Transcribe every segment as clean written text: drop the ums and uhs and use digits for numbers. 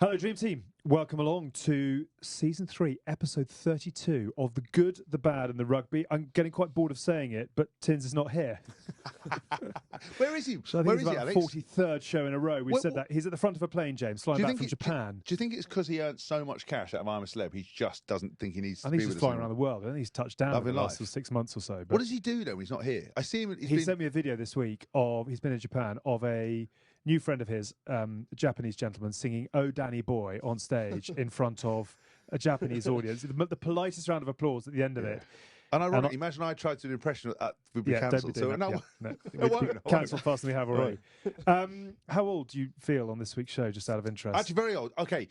Hello, Dream Team. Welcome along to Season 3, Episode 32 of The Good, The Bad and The Rugby. I'm getting quite bored of saying it, but Tins is not here. Where is he? So I think Where it's is he, about Alex? 43rd show in a row. We've said that. He's at the front of a plane, James, flying back from Japan. Do you think it's because he earned so much cash out of I'm a Celeb, he just doesn't think he needs to I be think he's with just us flying anymore? around the world. I don't think he's touched down in the last 6 months or so. But What does he do, though, when he's not here? I see him... he sent me a video this week of, he's been in Japan, of a new friend of his, a Japanese gentleman, singing "Oh Danny Boy" on stage in front of a Japanese audience. The politest round of applause at the end of it. And ironically, imagine I tried to do an impression of that would be cancelled. Don't be doing So that. Cancelled faster than we have already. How old do you feel on this week's show, just out of interest? Actually, very old. Okay,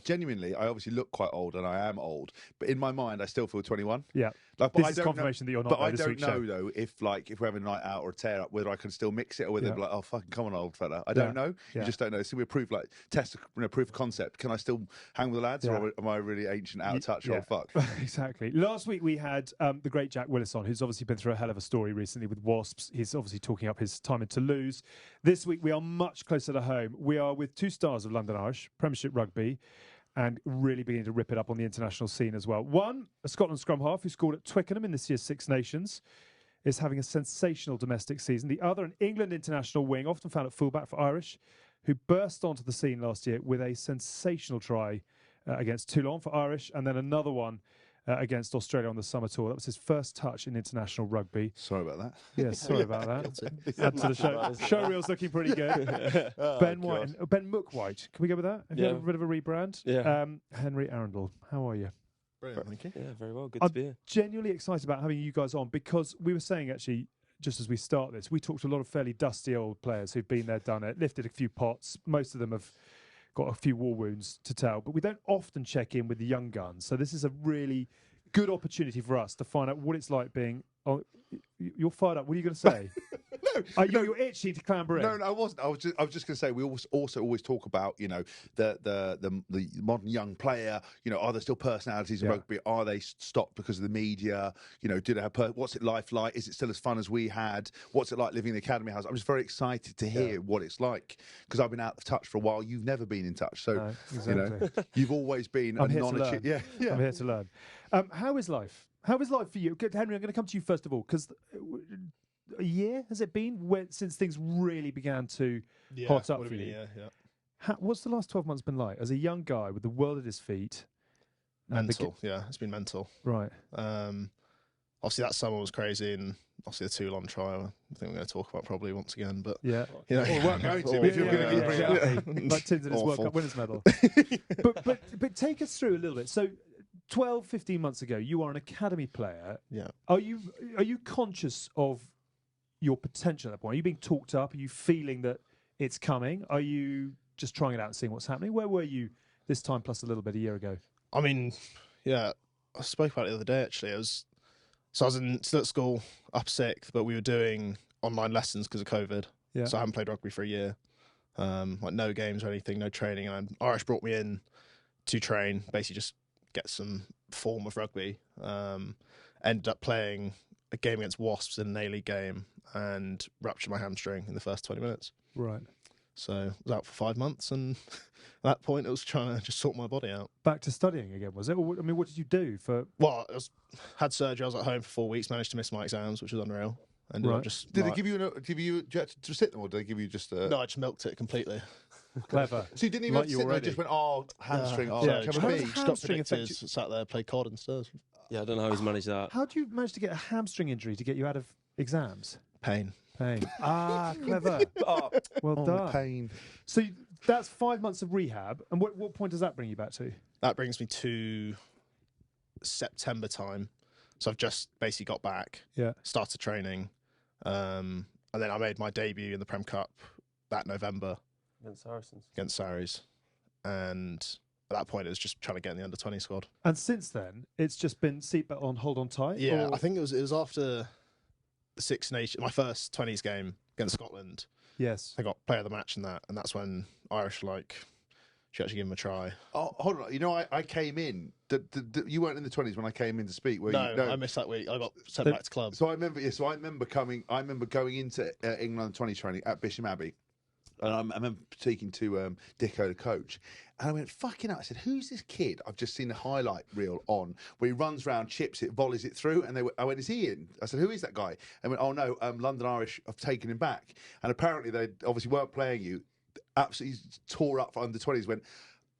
genuinely, I obviously look quite old, and I am old, but in my mind, I still feel 21. Yeah. This is confirmation that you're not. But I don't know, though, if we're having a night out or a tear up, whether I can still mix it or whether they're like, oh, fucking come on, old fella. I don't know. You just don't know. So we prove, test, proof of concept. Can I still hang with the lads, or am I really ancient, out of touch, or fuck? Exactly. Last week we had the great Jack Willis on, who's obviously been through a hell of a story recently with Wasps. He's obviously talking up his time in Toulouse. This week we are much closer to home. We are with two stars of London Irish, Premiership Rugby, and really beginning to rip it up on the international scene as well. One, a Scotland scrum half who scored at Twickenham in this year's Six Nations, is having a sensational domestic season. The other, an England international wing, often found at fullback for Irish, who burst onto the scene last year with a sensational try against Toulon for Irish, and then another one against Australia on the summer tour. That was his first touch in international rugby. Sorry about that. Yeah, sorry about that. Add to the show. Show reel's looking pretty good. Ben White, Ben White. Can we go with that? Have you had a bit of a rebrand? Yeah. Henry Arundell, how are you? Brilliant, thank you. Yeah, very well. Good to be here. Genuinely excited about having you guys on, because we were saying, actually, just as we start this, we talked to a lot of fairly dusty old players who've been there, done it, lifted a few pots. Most of them have got a few war wounds to tell, but we don't often check in with the young guns. So this is a really good opportunity for us to find out what it's like being... Oh, you're fired up. What are you going to say? You're itchy to clamber in. No, I wasn't. I was just going to say, we also always talk about, the modern young player. Are there still personalities in rugby? Are they stopped because of the media? Do they have what's it life like? Is it still as fun as we had? What's it like living in the academy house? I'm just very excited to hear what it's like, because I've been out of touch for a while. You've never been in touch, so you've always been I'm here to learn. Yeah. I'm here to learn. How is life? How is life for you, Henry? I'm going to come to you first of all, because a year has it been since things really began to hot up for you? What's the last 12 months been like as a young guy with the world at his feet? Mental, it's been mental. Right. Obviously, that summer was crazy, and obviously the Toulon trial, I think we're going to talk about probably once again. But yeah, we weren't going to. If you're going to bring it up, like Tins and his World Cup winners medal. but take us through a little bit. So, 12, 15 months ago, you are an academy player. Yeah. Are you conscious of your potential at that point? Are you being talked up? Are you feeling that it's coming? Are you just trying it out and seeing what's happening? Where were you this time plus a little bit a year ago? I mean, I spoke about it the other day, actually. I was still at school, up 6th, but we were doing online lessons because of COVID. Yeah. So I haven't played rugby for a year. No games or anything, no training. And Irish brought me in to train, basically just get some form of rugby. Ended up playing a game against Wasps in an A-League game and ruptured my hamstring in the first 20 minutes. Right. So I was out for 5 months, and at that point I was trying to just sort my body out. Back to studying again, was it? Or, what did you do for... Well, had surgery, I was at home for 4 weeks, managed to miss my exams, which was unreal. Ended up just... Did they give you do you have to sit them, or did they give you just a... No, I just milked it completely. Clever. So you didn't even have to sit there, just went, hamstring, Stopped predictors, sat there, played COD and stuff. Yeah, I don't know how he's managed that. How do you manage to get a hamstring injury to get you out of exams? Pain. Clever. Well done. Pain. So that's 5 months of rehab. And what point does that bring you back to? That brings me to September time. So I've just basically got back, started training, and then I made my debut in the Prem Cup that November. Against Saracens. And at that point, it was just trying to get in the under-20 squad. And since then, it's just been seatbelt on, hold on tight? Yeah, or... I think it was after the Six Nations, my first 20s game against Scotland. Yes. I got player of the match in that, and that's when Irish should actually give him a try. Oh, hold on. I came in. You weren't in the 20s when I came in to speak, were no, you? No, I missed that week. I got sent back to club. So I remember. Yeah, so I remember going into England 20 training at Bisham Abbey. And I remember speaking to Dicko, the coach, and I went, fucking hell. I said, who's this kid? I've just seen the highlight reel on where he runs round, chips it, volleys it through. And I went, is he in? I said, who is that guy? And went, oh no, London Irish have taken him back. And apparently they obviously weren't playing you. Absolutely tore up for under 20s. Went,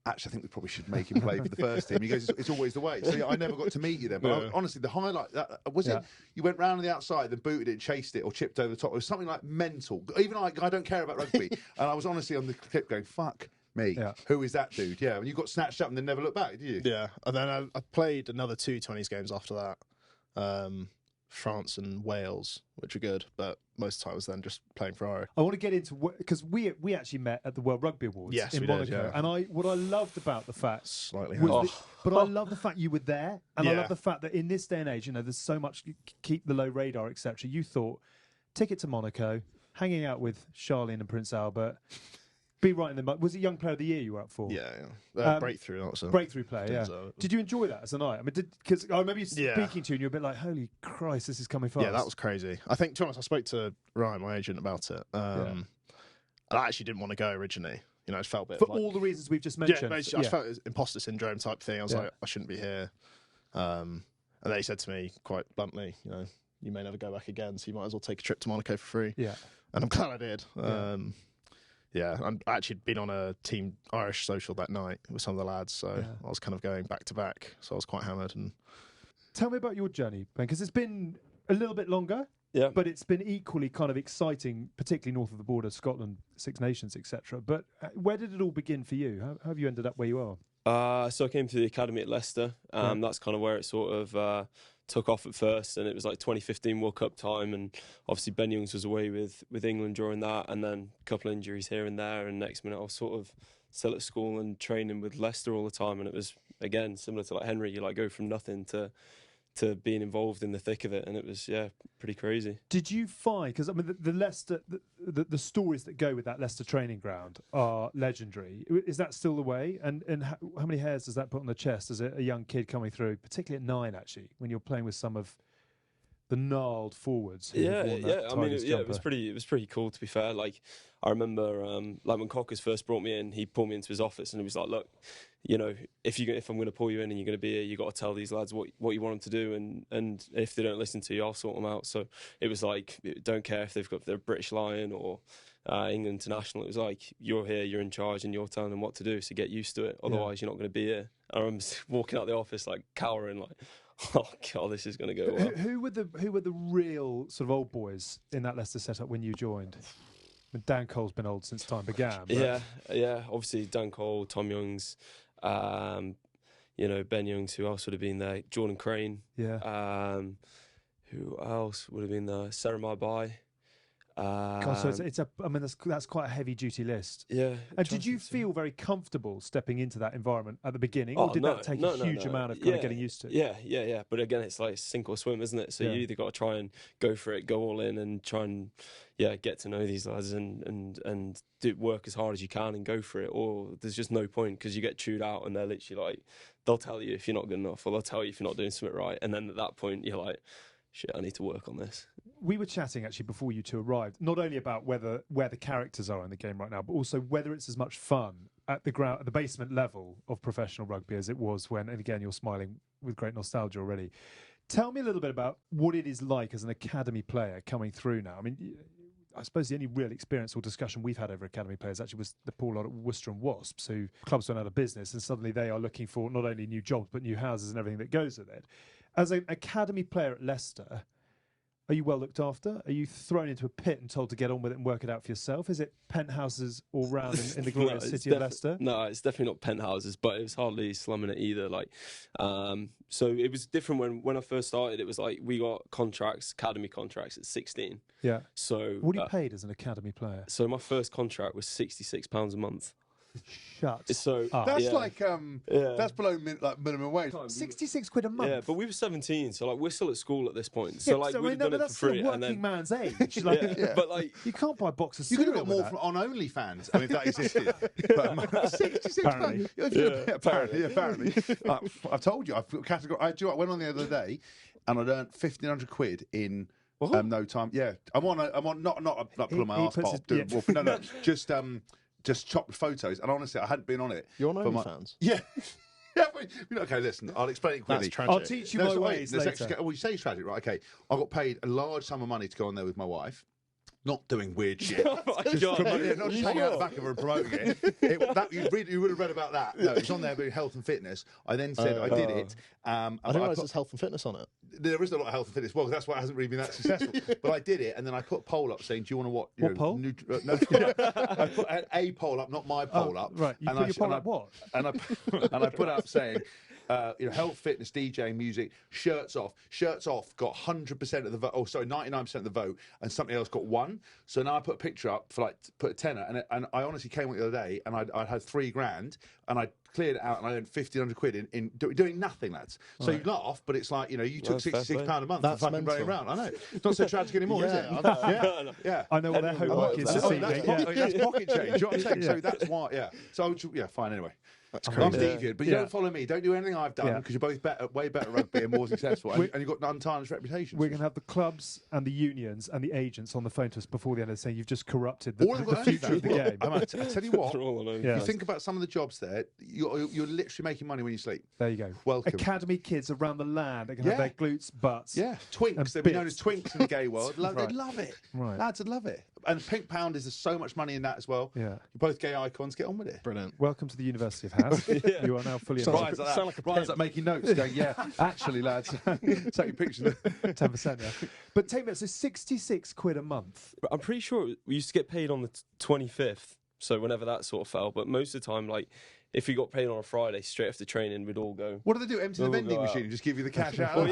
actually, I think we probably should make him play for the first team. He goes, it's always the way. So yeah, I never got to meet you then. But honestly, the highlight, was it, you went round on the outside, then booted it, chased it, or chipped over the top. It was something like mental. Even I don't care about rugby. And I was honestly on the clip going, fuck me. Yeah. Who is that dude? Yeah. And you got snatched up and then never looked back, did you? Yeah. And then I played another 2 20s games after that. France and Wales, which were good, but most of the time I was then just playing for Irish. I want to get into, because we actually met at the World Rugby Awards in Monaco, and what I loved about the fact but I love the fact you were there, and I love the fact that in this day and age, you know, there's so much keep the low radar, etc. You thought ticket to Monaco, hanging out with Charlene and Prince Albert. Be right in the mud. Was it Young Player of the Year you were up for? Yeah. Breakthrough, also. Breakthrough player, yeah. Did you enjoy that as a night? I mean, because I remember you speaking to you and you were a bit like, holy Christ, this is coming fast. Yeah, that was crazy. I think, to be honest, I spoke to Ryan, my agent, about it. And I actually didn't want to go originally. You know, I felt a bit for all the reasons we've just mentioned. Yeah, I felt it was imposter syndrome type thing. I was like, I shouldn't be here. And then he said to me quite bluntly, you know, you may never go back again, so you might as well take a trip to Monaco for free. Yeah. And I'm glad I did. Yeah, I actually had been on a Team Irish social that night with some of the lads, so I was kind of going back to back, so I was quite hammered. And tell me about your journey, Ben, because it's been a little bit longer, but it's been equally kind of exciting, particularly north of the border, Scotland, Six Nations, etc. But where did it all begin for you? How have you ended up where you are? So I came to the academy at Leicester. That's kind of where it sort of took off at first, and it was like 2015 World Cup time, and obviously Ben Youngs was away with England during that, and then a couple of injuries here and there, and next minute I was sort of still at school and training with Leicester all the time, and it was, again, similar to like Henry, you like go from nothing to being involved in the thick of it, and it was pretty crazy. Did you find, because I mean the Leicester, the stories that go with that Leicester training ground are legendary. Is that still the way? And how many hairs does that put on the chest as a young kid coming through, particularly at 9 actually, when you're playing with some of the gnarled forwards? I mean, it was pretty cool, to be fair. Like, I remember, like when Cockers first brought me in, he pulled me into his office and he was like, "Look, you know, if I'm going to pull you in and you're going to be here, you got to tell these lads what you want them to do, and if they don't listen to you, I'll sort them out." So it was like, don't care if they're a British Lion or England international. It was like, you're here, you're in charge, and you're telling them what to do. So get used to it. Otherwise, you're not going to be here. I remember walking out the office like cowering, like, oh God, this is going to go well. Who were the real sort of old boys in that Leicester setup when you joined? I mean, Dan Cole's been old since time began. But... Yeah. Obviously, Dan Cole, Tom Youngs, you know, Ben Youngs. Who else would have been there? Jordan Crane. Yeah. Who else would have been there? Sarah Marbai. God, so I mean, that's quite a heavy duty list. Yeah. And did you feel very comfortable stepping into that environment at the beginning, or did that take a huge amount of kind of getting used to? Yeah. But again, it's like sink or swim, isn't it? So you either got to try and go for it, go all in, and try and get to know these lads and do work as hard as you can and go for it, or there's just no point, because you get chewed out and they're literally like, they'll tell you if you're not good enough, or they'll tell you if you're not doing something right, and then at that point you're like, shit, I need to work on this. We were chatting actually before you two arrived, not only about where the characters are in the game right now, but also whether it's as much fun at the basement level of professional rugby as it was when, and again, you're smiling with great nostalgia already. Tell me a little bit about what it is like as an academy player coming through now. I mean, I suppose the only real experience or discussion we've had over academy players actually was the poor lot at Worcester and Wasps, who clubs went out of business, and suddenly they are looking for not only new jobs, but new houses and everything that goes with it. As an academy player at Leicester, are you well looked after? Are you thrown into a pit and told to get on with it and work it out for yourself? Is it penthouses all round in the glorious city of Leicester? No, it's definitely not penthouses, but it was hardly slumming it either. Like, so it was different when I first started. It was like we got academy contracts at 16. Yeah. So what are you paid as an academy player? So my first contract was £66 a month. Shut. So that's like that's below minimum wage. 66 quid a month. Yeah, but we were 17, so like we're still at school at this point. So like we've done it for free. That's working man's age. Like, but like you can't buy a box of cereal. You could have got more on OnlyFans. I mean, if that existed. £66. Apparently. I've told you. I went on the other day, and I'd earned 1,500 quid in No time. Yeah, I'm on. Not pulling my ass part. No. Just chopped photos. And honestly, I hadn't been on it. You're on OnlyFans? Yeah. Okay, listen, I'll explain it quickly. That's tragic. I'll teach you my ways later. You say it's tragic, right? Okay, I got paid a large sum of money to go on there with my wife. Not doing weird shit. Oh my God. Not just hanging out the back of her and promoting it. You would have read about that. No, it's on there about health and fitness. I then said I did it. I didn't realise there's health and fitness on it. There is a lot of health and fitness. Well, that's why it hasn't really been that successful. But I did it, and then I put a poll up saying, "Do you want to watch?" What poll? I put a poll up, not my poll up. Right, you put your poll up what? And I put up saying, health, fitness, DJ, music, shirts off. Shirts off got 100% of the vote. Oh, sorry, 99% of the vote, and something else got 1. So now I put a picture up for put a tenner, and I honestly came the other day, and I had $3,000, and I cleared it out, and I earned 1,500 quid in doing nothing, lads. So you laugh, but it's like, you took £66 a month for fucking running around. I know. It's not so tragic anymore, is it? Yeah. I know what their homework is this evening. That's pocket change. You know what I'm saying? So that's why, So, fine, anyway. That's crazy. I'm deviant, but you don't follow me. Don't do anything I've done because you're both way better at rugby and more successful, and you've got an untarnished reputation. We're going to have the clubs and the unions and the agents on the phone to us before the end of saying you've just corrupted the future of the game. I tell you what, you think about some of the jobs there, you're literally making money when you sleep. There you go. Welcome. Academy kids around the land, they can have their glutes, butts. Yeah, twinks. They'd be known as twinks in the gay world. They'd love it. Right. Lads would love it. And Pink Pound is there's so much money in that as well. Yeah. You're both gay icons. Get on with it. Brilliant. Welcome to the University of Hask. You are now fully involved. Brian's like making notes, going, actually, lads, take a picture. 10%, yeah. But take me, so 66 quid a month. I'm pretty sure we used to get paid on the 25th, so whenever that sort of fell. But most of the time, if we got paid on a Friday, straight after training, we'd all go. What do they do? Empty the vending machine and just give you the cash out? Well,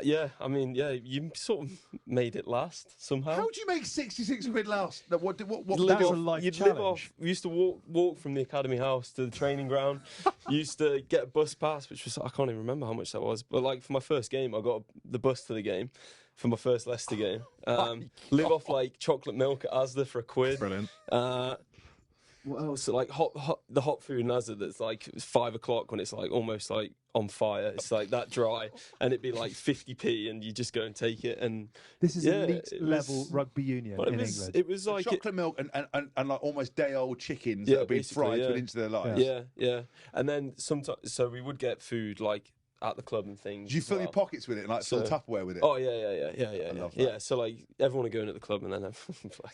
you sort of made it last somehow. How would you make 66 quid last? What that's a life challenge. We used to walk from the academy house to the training ground. Used to get a bus pass, which was, I can't even remember how much that was. But for my first game, I got the bus to the game. For my first Leicester game. Live off chocolate milk at Asda for £1. Brilliant. What else? The hot food in Asda that's it's 5 o'clock when it's almost on fire. It's that dry, and it'd be 50p, and you just go and take it. And this is elite level rugby union in England. It was chocolate milk and almost day old chickens that have been fried into their lives. Yeah. And then sometimes, so we would get food at the club and things. Do you fill your pockets with it and fill Tupperware with it? Oh yeah. So everyone would go in at the club and then have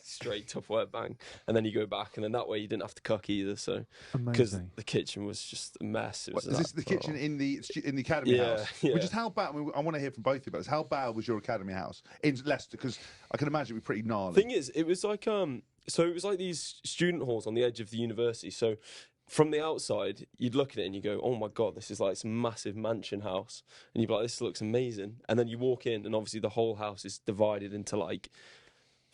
straight Tupperware bang, and then you go back, and then that way you didn't have to cook either. So because the kitchen was just a mess. Is this the kitchen in the academy house? Yeah. Which is how bad. I want to hear from both of you about this. How bad was your academy house in Leicester? Because I can imagine it'd be pretty gnarly. Thing is, it was so it was these student halls on the edge of the university. So from the outside, you'd look at it and you go, "Oh my God, this is some massive mansion house," and you'd be like, "This looks amazing." And then you walk in, and obviously the whole house is divided into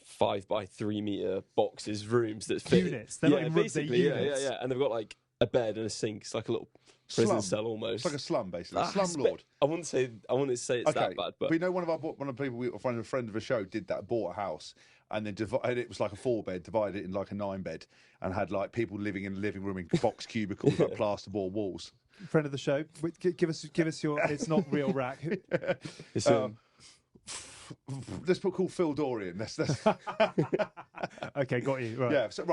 5 by 3 meter boxes, rooms that fit units. They're not basically, units. And they've got a bed and a sink. It's like a little prison cell almost. It's like a slum, basically. Slumlord. I wouldn't say it's that bad, but we know one of the people, a friend of the show, did that. Bought a house. And then it was like a 4-bed, divided it in a 9-bed, and had people living in the living room in box cubicles, plasterboard walls. Friend of the show, give us your. It's not real rack. It's let's call Phil Dorian. That's okay. Got you. Right. Yeah. So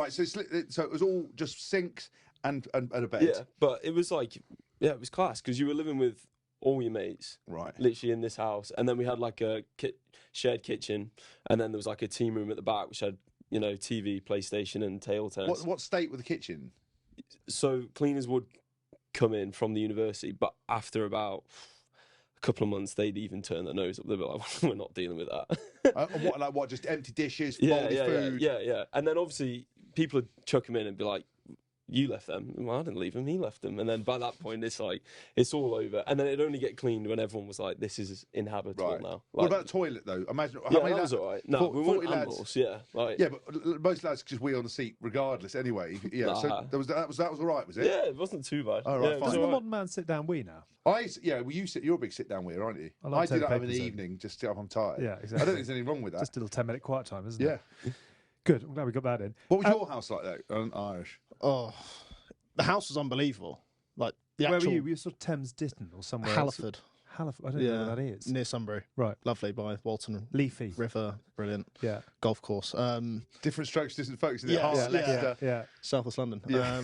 it was all just sinks and a bed. Yeah, but it was it was class because you were living with all your mates, right? Literally in this house, and then we had a shared kitchen, and then there was a team room at the back which had TV, PlayStation, and table tennis. What state was the kitchen? So cleaners would come in from the university, but after about a couple of months, they'd even turn their nose up. They'd be like, "We're not dealing with that." What? Just empty dishes, moldy food. Yeah. And then obviously people would chuck them in and be like, "You left them." Well, I didn't leave them. He left them. And then by that point, it's it's all over. And then it'd only get cleaned when everyone was like, "This is inhabitable now." What about the toilet though? Imagine how many lads? Was all right. No, we weren't animals. Yeah, but most lads just wee on the seat regardless. Anyway, yeah. So that was all right, was it? Yeah, it wasn't too bad. Oh, right, doesn't the modern man sit down wee now? You're a big sit down weeer, aren't you? I do that over the evening, just I'm tired. Yeah, exactly. I don't think there's anything wrong with that. Just a little 10-minute quiet time, isn't it? Yeah. Good. I'm glad we got that in. What was your house like though? Irish. Oh. The house was unbelievable. Where were you? Were you sort of Thames Ditton or somewhere? Halliford. Halifax. I don't know where that is. Near Sunbury. Right. Lovely by Walton Leafy River. Brilliant. Yeah. Golf course. Different strokes, different folks. Leicester. Yeah. South West London. Yeah.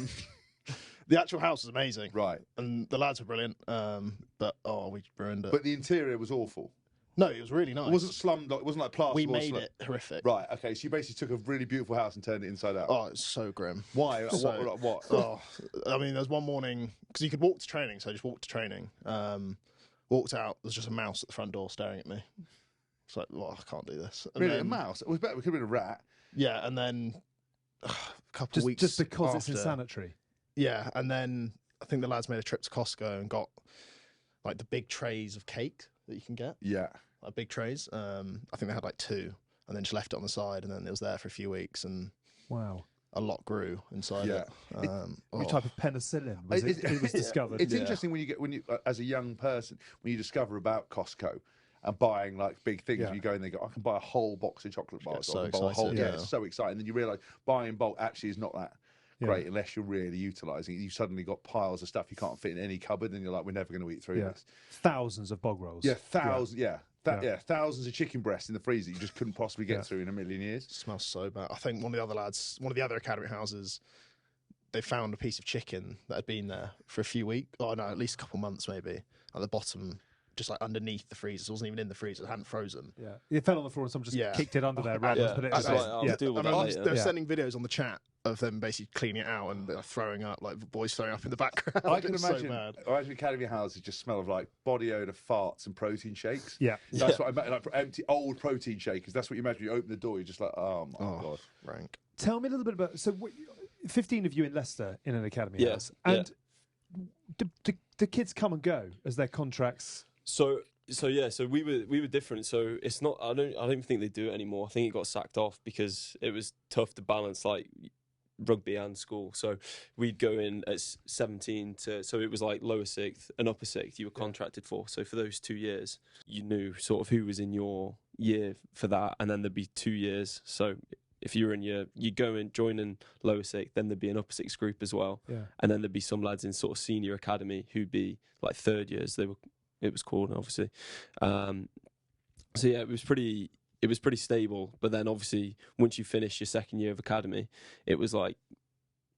The actual house was amazing. Right. And the lads were brilliant. But we ruined it. But the interior was awful. No, it was really nice. It wasn't slummed. It wasn't like plasterboard. We made it horrific. Right. Okay. So you basically took a really beautiful house and turned it inside out. Oh, it's so grim. Why? What? Oh, I mean, there was one morning because you could walk to training, so I just walked to training. Walked out. There's just a mouse at the front door staring at me. It's like, well, I can't do this. And Really, then, a mouse? It was better. We could have been a rat. Yeah, and then a couple of weeks just because after, it's insanitary. Yeah, and then I think the lads made a trip to Costco and got like the big trays of cake that you can get. Yeah. Like big trays. I think they had like 2, and then just left it on the side, and then it was there for a few weeks, and wow, a lot grew inside it. Which type of penicillin was it was discovered? It's interesting when you as a young person when you discover about Costco and buying like big things. You go in there, I can buy a whole box of chocolate bars. So it's so exciting. Then you realise buying in bulk actually is not that great unless you're really utilising it. You've suddenly got piles of stuff you can't fit in any cupboard, and you're like, we're never going to eat through this. Thousands of bog rolls. Thousands of chicken breasts in the freezer you just couldn't possibly get through in a million years. It smells so bad. I think one of the other academy houses, they found a piece of chicken that had been there for a few weeks. Oh no, at least a couple months maybe. At the bottom, just like underneath the freezer. It wasn't even in the freezer. It hadn't frozen. Yeah, it fell on the floor and someone just kicked it under there rather than put it. They're sending videos on the chat of them basically cleaning it out and throwing up, like boys throwing up in the background. I can imagine. I imagine academy houses just smell of like body odor, farts, and protein shakes. Yeah, that's what I imagine. Like empty old protein shakers. That's what you imagine. You open the door, you're just like, oh my god, rank. Tell me a little bit about 15 of you in Leicester in an academy house, and do kids come and go as their contracts? So we were different. So it's not. I don't think they do it anymore. I think it got sacked off because it was tough to balance like rugby and school. So we'd go in at 17 so it was like lower sixth and upper sixth you were contracted for. So for those 2 years you knew sort of who was in your year for that, and then there'd be 2 years. So if you were in you go and join in lower sixth, then there'd be an upper sixth group as well. And then there'd be some lads in sort of senior academy who'd be like third years. It was called, obviously. So yeah, it was pretty stable. But then obviously once you finish your second year of academy, it was like,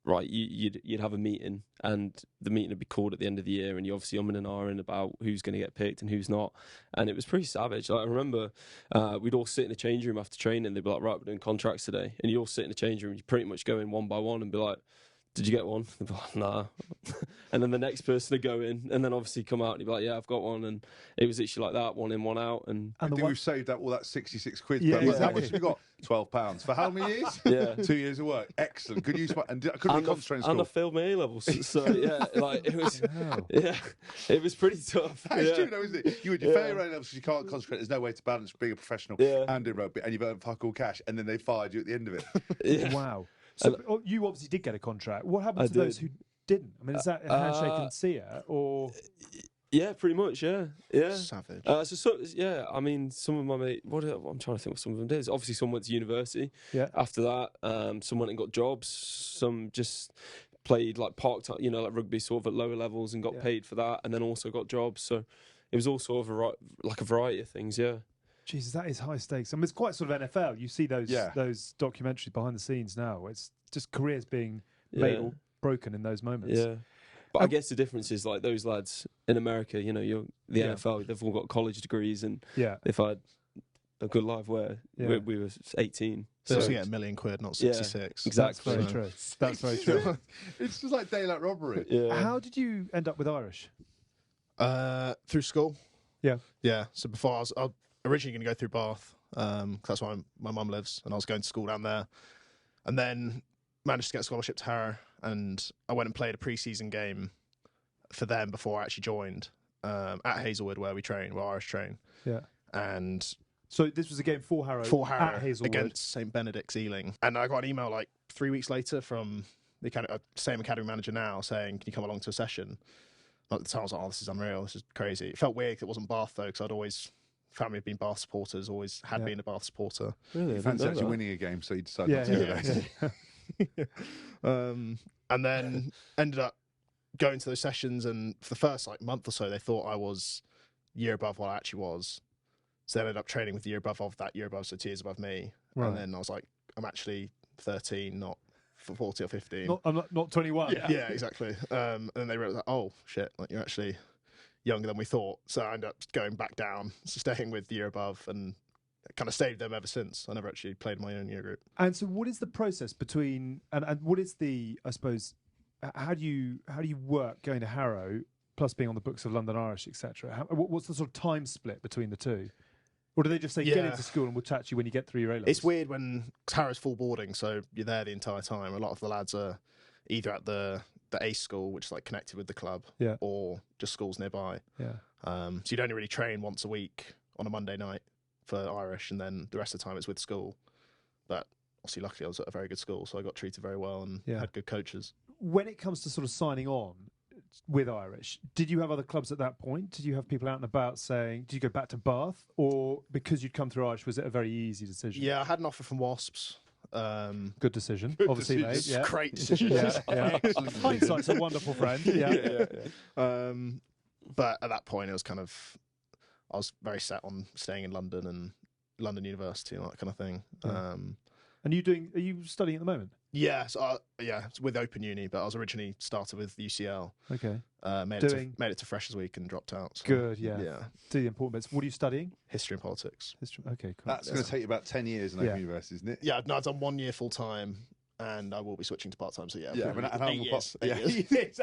right, you'd have a meeting, and the meeting would be called at the end of the year, and you obviously and ahhing about who's going to get picked and who's not. And it was pretty savage. Like, I remember we'd all sit in the change room after training. They'd be like, right, we're doing contracts today. And you all sit in the change room, you pretty much go in one by one and be like, did you get one? They'd be like, nah. And then the next person would go in, and then obviously come out and he'd be like, yeah, I've got one. And it was literally like that, one in, one out. And I think we've saved up all that 66 quid. Yeah, exactly. How much have we got? £12. For how many years? Yeah. 2 years of work. Excellent. Good use. And I couldn't concentrate in school. And I failed my A-levels. So, yeah, like, it was, it was pretty tough. That's true, though, isn't it? You would fail your A-levels because you can't concentrate. There's no way to balance being a professional and do rugby, and you've earned fuck all cash, and then they fired you at the end of it. Wow. So you obviously did get a contract. What happened to those who didn't? I mean, is that a handshake and see ya, or? Yeah, pretty much. Yeah. Savage. I mean, some of my mates. I'm trying to think what some of them did. Obviously, some went to university. Yeah. After that, some went and got jobs. Some just played like part-time, like rugby, sort of at lower levels, and got paid for that, and then also got jobs. So it was all sort of a variety of things. Yeah. Jesus, that is high stakes. I mean, it's quite sort of NFL. You see those documentaries behind the scenes now. It's just careers being made or broken in those moments. Yeah. But I guess the difference is like those lads in America, you're the NFL, they've all got college degrees, and they've had a good life where we were 18. They also get £1 million, not 66. Yeah, exactly. That's very true. That's very true. It's just like daylight robbery. Yeah. How did you end up with Irish? Through school. Yeah. Yeah. So before I was originally going to go through Bath, because that's where my mum lives, and I was going to school down there, and then managed to get a scholarship to Harrow, and I went and played a pre-season game for them before I actually joined at Hazelwood, where Irish train. Yeah. And so this was a game for Harrow at Hazelwood against St Benedict's Ealing, and I got an email like 3 weeks later from the same academy manager now saying, "Can you come along to a session?" At the time, I was like, "Oh, this is unreal. This is crazy." It felt weird 'cause it wasn't Bath though, because I'd always. Family had been Bath supporters, always had been a Bath supporter. Really? You fancy actually winning a game, so you decided not to do that. And then ended up going to those sessions, and for the first month or so, they thought I was, year above what I actually was. So I ended up training with the year above of that year above, so 2 years above me. Right. And then I was like, I'm actually 13, not 40 or 15. I'm not 21. Yeah, exactly. And then they were like, oh, shit, like you're actually younger than we thought. So I ended up going back down, staying with the year above, and kind of stayed them ever since. I never actually played my own year group. And so what is the process between, and what is the, I suppose, how do you work going to Harrow, plus being on the books of London Irish, etc.? What's the sort of time split between the two? Or do they just say, get into school and we'll chat to you when you get through your A-levels? It's weird when Harrow's full boarding, so you're there the entire time. A lot of the lads are either at the ACE school, which is like connected with the club, or just schools nearby. Yeah. So you'd only really train once a week on a Monday night for Irish, and then the rest of the time it's with school. But obviously, luckily, I was at a very good school, so I got treated very well and had good coaches. When it comes to sort of signing on with Irish, did you have other clubs at that point? Did you have people out and about saying, did you go back to Bath? Or because you'd come through Irish, was it a very easy decision? Yeah, I had an offer from Wasps. Good decision, obviously made. Yeah. Great decision. Hindsight's a wonderful friend. But at that point, it was kind of, I was very set on staying in London and London University and that kind of thing. Yeah. And are you studying at the moment? Yeah, so it's with Open Uni, but I was originally started with UCL. Okay. Made it to Freshers Week and dropped out. So, good, yeah. Do the important bits. What are you studying? History and politics. History. Okay, cool. That's going to take you about 10 years in Open University, isn't it? Yeah, no, I've done 1 year full time, and I will be switching to part time. So and how 8 years. 8 years.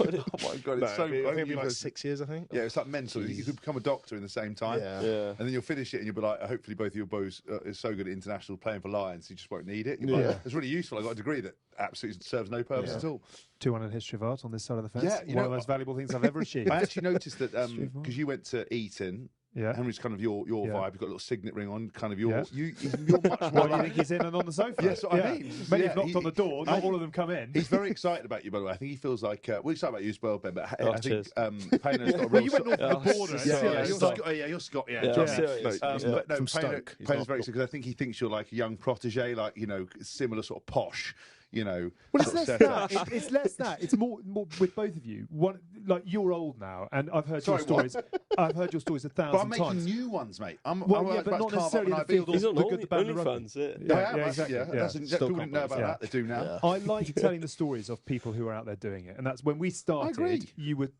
Oh my god, it's so. I think it'll be like 6 years. I think. Yeah, it's like mental. You could become a doctor in the same time. Yeah. And then you'll finish it, and you'll be like, hopefully both of your boys are so good at international playing for Lions, you just won't need it. Like, it's really useful. I got a degree that absolutely serves no purpose at all. 2-1 in history of art on this side of the fence. Yeah, one of the most valuable things I've ever achieved. I actually noticed that because you went to Eton. Yeah. Henry's kind of your vibe. You've got a little signet ring on, kind of your. Yeah. You're much more. Well, you think he's in and on the sofa? Yes, what I mean. Many have knocked on the door. Not all of them come in. He's very excited about you, by the way. I think he feels like we're excited about you as well, Ben. But I think cheers. Payno's got a real. Well, you went north of the border. You're Scott. Yeah. But no, from Stoke. Payno's very excited because I think he thinks you're like a young protege, like similar sort of posh. Well, it's less that. It's less that. It's more with both of you. One, like you're old now, and I've heard your stories. I've heard your stories 1,000 times. But I'm making new ones, mate. But not necessarily in the field. He's on the good, the bad, and the rugby. OnlyFans. Yeah, exactly. People didn't know about that. They do now. I like telling the stories of people who are out there doing it, and that's when we started. You were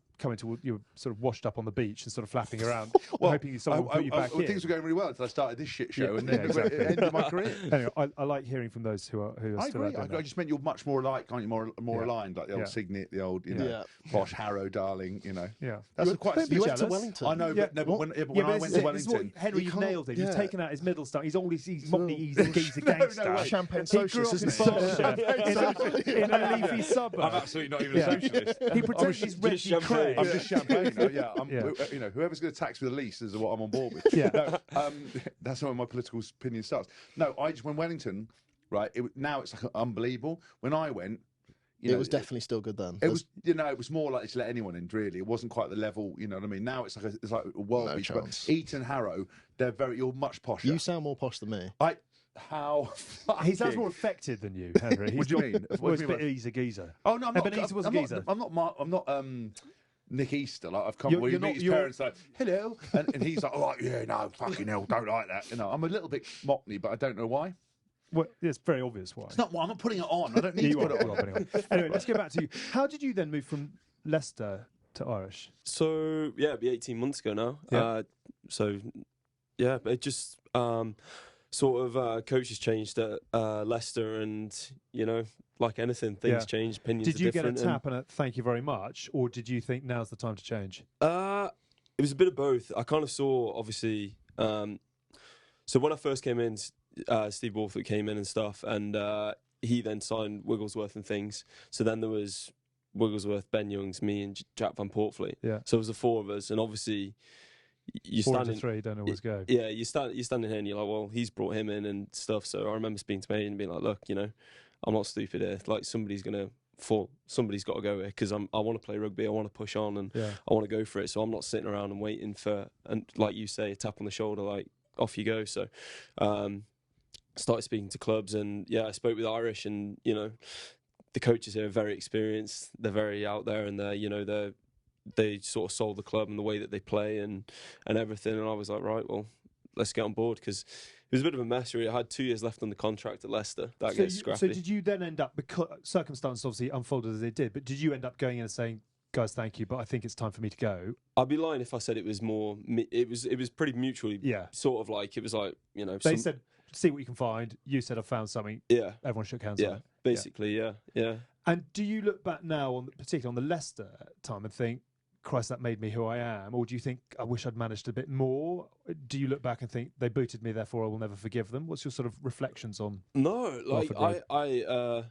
you were sort of washed up on the beach and sort of flapping around, hoping someone would put you back in. Things were going really well until I started this shit show, and then exactly. it ended my career. Anyway, I like hearing from those who are still out there. I just meant you're much more alike, aren't you? More aligned, like the old Signet, the old posh Harrow darling. That's quite. You went to Wellington. I know, but when I went to Wellington, Henry, you've nailed it. You've taken out his middle stuff. He's mockney, he's a geezer gangster. Champagne socialist, isn't he? In a leafy suburb. I'm absolutely not even a socialist. He pretends he's Reggie Craig. I'm just champagne. Whoever's going to tax me the least is what I'm on board with. That's not where my political opinion starts. No, I just went Wellington, right? Now it's like unbelievable. When I went, it was definitely still good then. It was, it was more like to let anyone in. Really, it wasn't quite the level. You know what I mean? Now it's like a world beach. But Eton, Harrow, you're much posher. You sound more posh than me. He sounds more affected than you, Henry. What do you mean? He's a geezer. Oh no, I'm not. Ebenezer was a geezer. I'm not. Nick Easter, like I've come. You meet his parents, like hello, and he's like, oh yeah, no, fucking hell, don't like that. I'm a little bit mockney, but I don't know why. Well, it's very obvious why. It's not why I'm not putting it on. I don't need to put it on. Anyway, let's go back to you. How did you then move from Leicester to Irish? So it'd be 18 months ago now. But it just sort of coaches changed at Leicester, and like anything, things change. Opinions. Did you are get a different, tap and a thank you very much, or did you think now's the time to change? It was a bit of both. I kind of saw, obviously. So when I first came in, Steve Walford came in and stuff, and he then signed Wigglesworth and things. So then there was Wigglesworth, Ben Youngs, me, and Jack Van Portfleet. Yeah. So it was the four of us, and obviously. You standing 3 don't always go. Yeah, you're standing here and you're like, well, he's brought him in and stuff. So I remember speaking to me and being like, look, I'm not stupid here. Like somebody's gonna fall. Somebody's got to go here because I want to play rugby. I want to push on and I want to go for it. So I'm not sitting around and waiting for, and like you say, a tap on the shoulder, like off you go. So started speaking to clubs, and I spoke with Irish, and the coaches here are very experienced. They're very out there, and they're they sort of sold the club and the way that they play and everything. And I was like, right, well, let's get on board, because it was a bit of a mess. Really. I had 2 years left on the contract at Leicester. That gets scrappy. So did you then end up, because circumstances obviously unfolded as they did, but did you end up going in and saying, guys, thank you, but I think it's time for me to go? I'd be lying if I said it was more. It was pretty mutually. Sort of like, it was like, you know. They said, see what you can find. You said, I found something. Yeah. Everyone shook hands on it. Basically, yeah. And do you look back now, particularly on the Leicester time, and think, Christ, that made me who I am? Or do you think, I wish I'd managed a bit more? Do you look back and think, they booted me, therefore I will never forgive them? What's your sort of reflections on? No, like I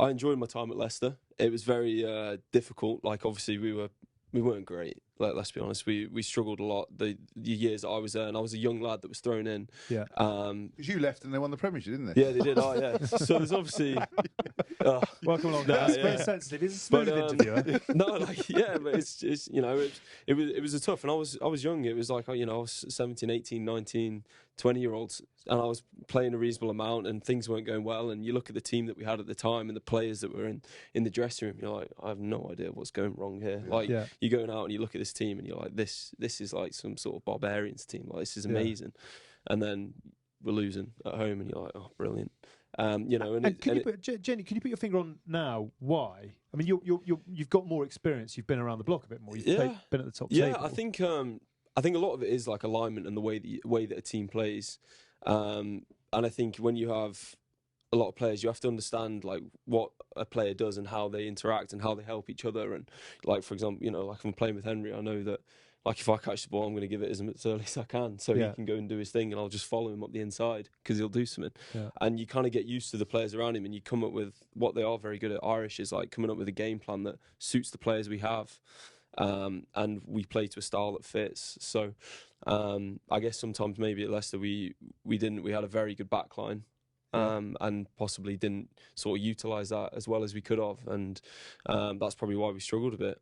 enjoyed my time at Leicester. It was very difficult. Like, obviously we weren't great. Like, let's be honest, we struggled a lot the years that I was there, and I was a young lad that was thrown in. Yeah. Because you left and they won the Premiership, didn't they? Yeah, they did. Oh, yeah. So there's obviously. Welcome along. That's very sensitive. He's a smooth interviewer. No, like, yeah, but it's you know, it was a tough, and I was young. It was like, you know, I was 17, 18, 19, 20-year-olds, and I was playing a reasonable amount, and things weren't going well. And you look at the team that we had at the time and the players that were in the dressing room, you're like, I have no idea what's going wrong here. Like, you're going out and you look at this team and you're like, this is like some sort of barbarians team. Like, this is amazing. And then we're losing at home, and you're like, oh, brilliant. You know, Jenny, can you put your finger on now why? I mean, you've got more experience. You've been around the block a bit more. You've been at the top table. Yeah, I think a lot of it is like alignment and the way that a team plays. And I think when you have a lot of players, you have to understand like what a player does and how they interact and how they help each other. And like, for example, you know, like if I'm playing with Henry, I know that like if I catch the ball, I'm going to give it as early as I can, so he can go and do his thing, and I'll just follow him up the inside because he'll do something. Yeah. And you kind of get used to the players around him, and you come up with what they are very good at. Irish is like coming up with a game plan that suits the players we have, and we play to a style that fits. So I guess sometimes maybe at Leicester we had a very good back line. And possibly didn't sort of utilise that as well as we could have, and that's probably why we struggled a bit.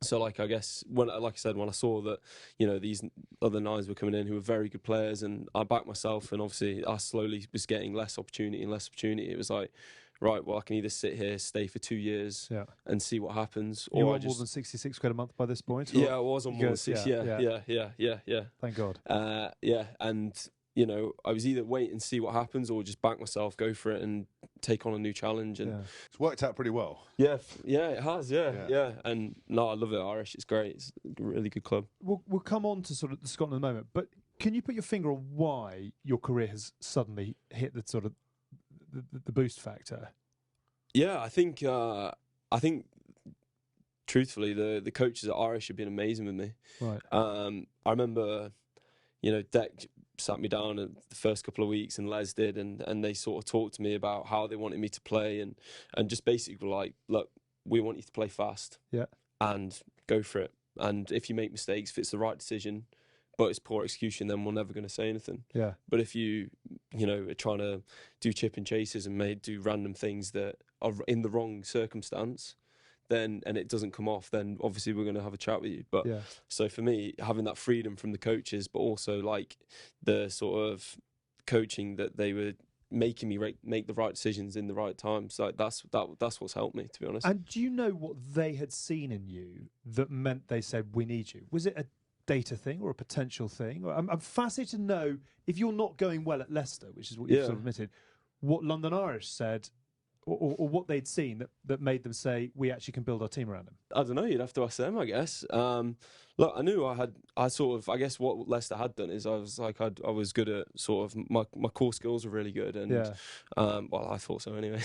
So, like, I guess when I saw that, you know, these other nines were coming in who were very good players, and I backed myself, and obviously I slowly was getting less opportunity. It was like, right, well, I can either sit here, stay for 2 years, and see what happens, or you were more than £66 a month by this point. Or? Yeah, I was on more than 6. Yeah. Thank God. And you know, I was either wait and see what happens, or just back myself, go for it, and take on a new challenge. And it's worked out pretty well. Yeah, it has. Yeah. And no, I love it. Irish, it's great. It's a really good club. We'll come on to sort of Scotland in a moment, but can you put your finger on why your career has suddenly hit the sort of the boost factor? Yeah, I think truthfully, the coaches at Irish have been amazing with me. Right. I remember, you know, Deck sat me down the first couple of weeks, and Les did, and they sort of talked to me about how they wanted me to play, and just basically were like, look, we want you to play fast, and go for it. And if you make mistakes, if it's the right decision, but it's poor execution, then we're never going to say anything. Yeah. But if you know, are trying to do chip and chases and do random things that are in the wrong circumstance, then and it doesn't come off, then obviously we're going to have a chat with you. But so for me, having that freedom from the coaches, but also like the sort of coaching that they were making me make the right decisions in the right times, like that's what's helped me, to be honest. And do you know what they had seen in you that meant they said, we need you? Was it a data thing or a potential thing? I'm fascinated to know, if you're not going well at Leicester, which is what you've sort of admitted, what London Irish said, or what they'd seen that made them say, we actually can build our team around him. I don't know, you'd have to ask them, I guess. Look, I knew I guess what Leicester had done is I was good at sort of, my core skills were really good, and well, I thought so anyway.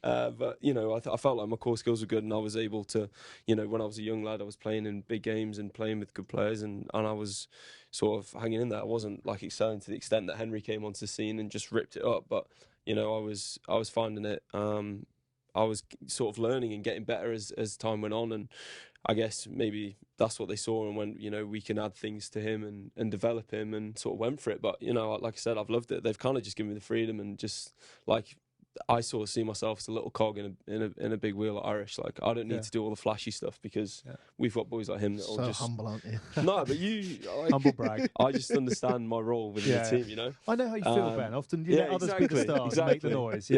But you know, I felt like my core skills were good, and I was able to, you know, when I was a young lad, I was playing in big games and playing with good players, and I was sort of hanging in there. I wasn't like excelling to the extent that Henry came onto the scene and just ripped it up, but you know, I was finding it. I was sort of learning and getting better as time went on, and I guess maybe that's what they saw, and when, you know, we can add things to him and develop him, and sort of went for it. But you know, like I said, I've loved it. They've kind of just given me the freedom, and just like, I sort of see myself as a little cog in a big wheel at Irish. Like, I don't need to do all the flashy stuff, because we've got boys like him that so just humble, aren't you? No, but you like, humble brag. I just understand my role within the team. You know, I know how you feel, Ben. Often you let others be the stars and make the noise.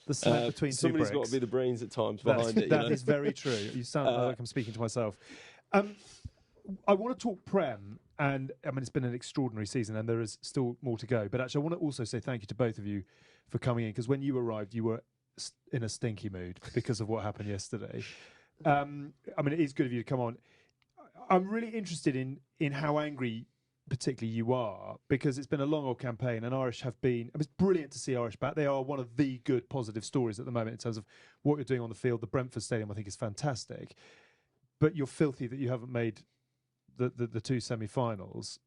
The cement between two somebody's bricks. got to be the brains at times behind it. That is very true. You sound like I'm speaking to myself. I want to talk Prem, and I mean it's been an extraordinary season, and there is still more to go. But actually, I want to also say thank you to both of you for coming in, because when you arrived, you were in a stinky mood because of what happened yesterday. I mean, it is good of you to come on. I'm really interested in how angry, particularly, you are, because it's been a long old campaign, and Irish have been. I mean, it's brilliant to see Irish back. They are one of the good, positive stories at the moment in terms of what you're doing on the field. The Brentford Stadium, I think, is fantastic. But you're filthy that you haven't made the two semi-finals.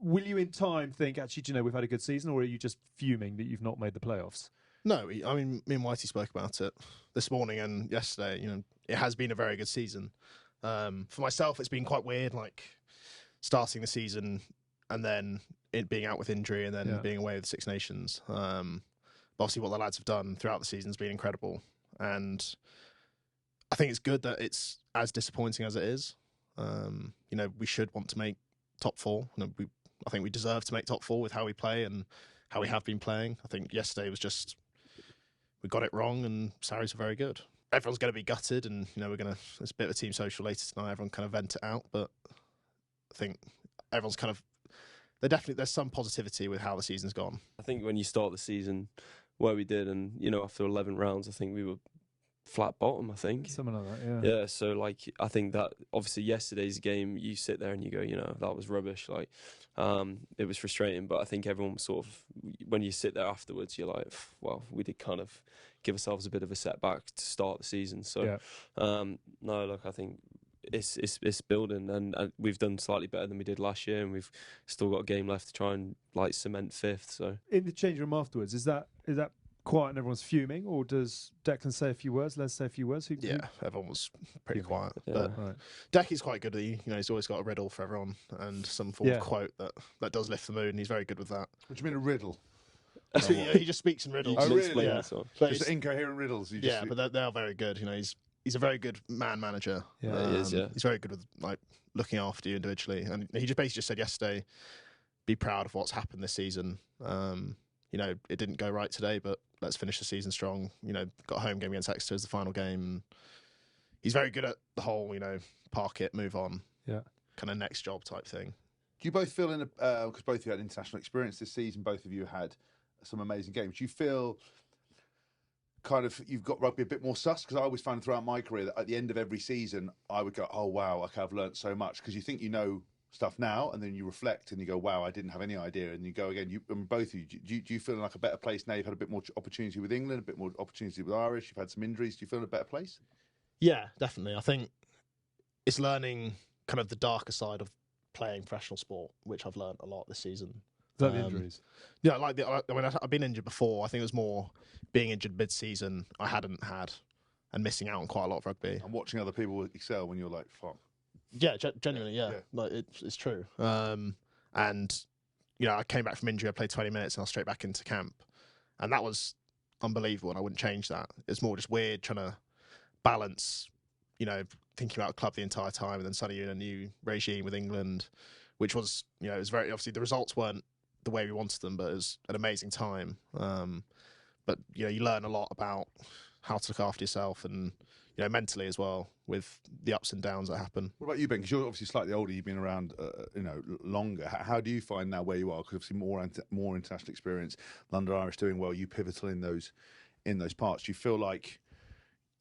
Will you in time think, actually, do you know, we've had a good season, or are you just fuming that you've not made the playoffs? No, I mean, me and Whitey spoke about it this morning and yesterday. You know, it has been a very good season. For myself, it's been quite weird, like starting the season and then it being out with injury and then being away with the Six Nations. But obviously what the lads have done throughout the season has been incredible. And I think it's good that it's as disappointing as it is. You know, we should want to make top four. You know, I think we deserve to make top four with how we play and how we have been playing. I think yesterday was just, we got it wrong, and Sarries are very good. Everyone's going to be gutted, and you know there's a bit of a team social later tonight. Everyone kind of vent it out, but I think everyone's kind of there's some positivity with how the season's gone. I think when you start the season where we did, and you know after 11 rounds, I think we were flat bottom, I think. Something like that, yeah. So like I think that obviously yesterday's game, you sit there and you go, you know, that was rubbish. Like it was frustrating, but I think everyone sort of, when you sit there afterwards, you're like, well, we did kind of give ourselves a bit of a setback to start the season. So no, look, I think it's building, and we've done slightly better than we did last year, and we've still got a game left to try and like cement fifth. So in the change room afterwards, is that quiet and everyone's fuming, or does Declan say a few words? Les say a few words? Everyone was pretty quiet. Yeah. But right. Decky's quite good. He's always got a riddle for everyone and some form of quote that does lift the mood, and he's very good with that. What do you mean a riddle? He just speaks in riddles. Oh, really? Yeah. Just incoherent riddles. But they are very good. You know, he's a very good man manager. Yeah, he is. Yeah, he's very good with like looking after you individually, and he just basically just said yesterday, be proud of what's happened this season. You know, it didn't go right today, but let's finish the season strong. You know, got a home game against Exeter as the final game. He's very good at the whole, you know, park it, move on, kind of next job type thing. Do you both feel because both of you had international experience this season, both of you had some amazing games. Do you feel kind of you've got rugby a bit more sus? Because I always found throughout my career that at the end of every season, I would go, oh, wow, okay, I've learnt so much. Because you think you know stuff now, and then you reflect and you go, wow, I didn't have any idea. And you go again, and both of you, do you feel in like a better place now? You've had a bit more opportunity with England, a bit more opportunity with Irish. You've had some injuries. Do you feel in a better place? Yeah, definitely. I think it's learning kind of the darker side of playing professional sport, which I've learned a lot this season. Is that the injuries? Yeah, I've been injured before. I think it was more being injured mid-season I hadn't had and missing out on quite a lot of rugby. And watching other people excel when you're like, fuck. Yeah, genuinely, yeah. Like it's true. And you know, I came back from injury. I played 20 minutes and I was straight back into camp, and that was unbelievable. And I wouldn't change that. It's more just weird trying to balance, you know, thinking about a club the entire time, and then suddenly you're in a new regime with England, which was, you know, it was very obviously the results weren't the way we wanted them, but it was an amazing time. But you know, you learn a lot about how to look after yourself and, you know, mentally as well with the ups and downs that happen. What about you, Ben? Because you're obviously slightly older. You've been around, you know, longer. How do you find now where you are? Because obviously more international experience. London Irish doing well. You pivotal in those parts. Do you feel like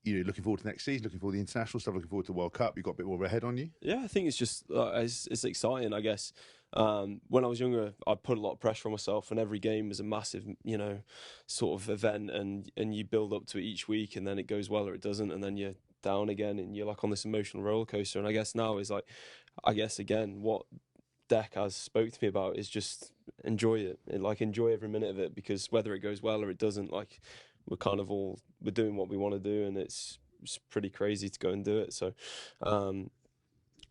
you're looking forward to next season, looking forward to the international stuff, looking forward to the World Cup? You've got a bit more of a head on you. Yeah, I think it's just it's exciting. I guess when I was younger, I put a lot of pressure on myself, and every game was a massive, you know, sort of event, and you build up to it each week, and then it goes well or it doesn't, and then you're down again, and you're like on this emotional roller coaster. And I guess now is like, I guess again, what Deck has spoke to me about is just enjoy it, and like enjoy every minute of it, because whether it goes well or it doesn't, like we're kind of we're doing what we want to do, and it's pretty crazy to go and do it. So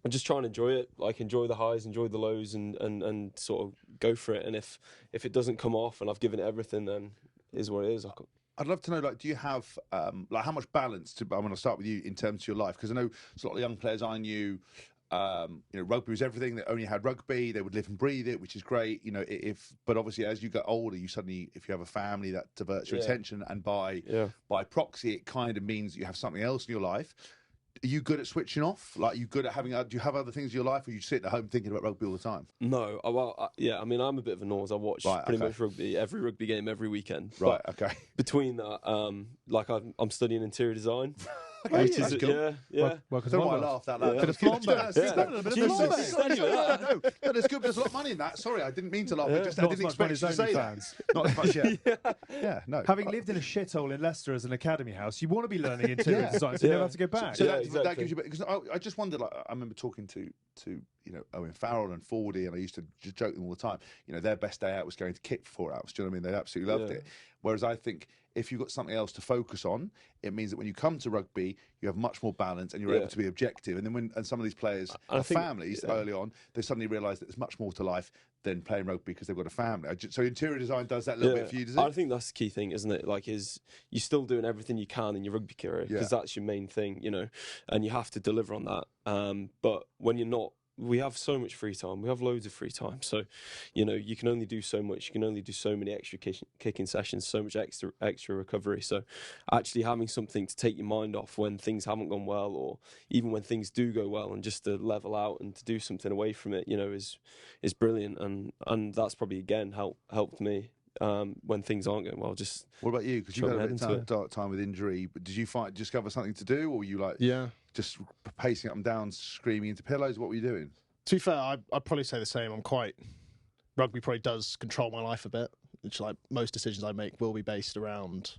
I'm just trying to enjoy it, like enjoy the highs, enjoy the lows, and sort of go for it. And if it doesn't come off and I've given it everything, then it is what it is. I'd love to know, like, do you have, like, how much balance I'm going to start with you in terms of your life? Because I know there's a lot of young players I knew rugby was everything. They only had rugby. They would live and breathe it, which is great. But obviously as you get older, you suddenly, if you have a family, that diverts your attention, and by proxy, it kind of means that you have something else in your life. Are you good at switching off? Like, you good at having? Do you have other things in your life, or you sit at home thinking about rugby all the time? No, I mean, I'm a bit of a nose. I watch pretty much rugby, every rugby game every weekend. Right. But between that, I'm studying interior design. Okay, which is cool. Well, don't I laughed out loud. Bit of flambe. No, there's good. There's a lot of money in that. Sorry, I didn't mean to laugh. I didn't expect you to say that. Not as much yet. No. Having lived in a shithole in Leicester as an academy house, you want to be learning interior design, so you never have to go back. So that gives you. Because I just wondered. Like, I remember talking to Owen Farrell and Fordy, and I used to just joke them all the time. Their best day out was going to kick for 4 hours. Do you know what I mean? They absolutely loved it. Whereas I think, if you've got something else to focus on, it means that when you come to rugby, you have much more balance and you're able to be objective. And then some of these players, families early on, they suddenly realise that there's much more to life than playing rugby because they've got a family. So interior design does that a little bit for you, does it? I think that's the key thing, isn't it? Like, you're still doing everything you can in your rugby career, because that's your main thing, and you have to deliver on that. But when you're not, we have so much free time. We have loads of free time. So, you can only do so much. You can only do so many extra kicking sessions, so much extra recovery. So actually having something to take your mind off when things haven't gone well, or even when things do go well, and just to level out and to do something away from it, is brilliant. And that's probably, again, helped me. When things aren't going well, just what about you? Because you had a bit of dark time with injury, but did you discover something to do, or were you just pacing up and down, screaming into pillows? What were you doing? To be fair, I'd probably say the same. Rugby probably does control my life a bit. It's like most decisions I make will be based around,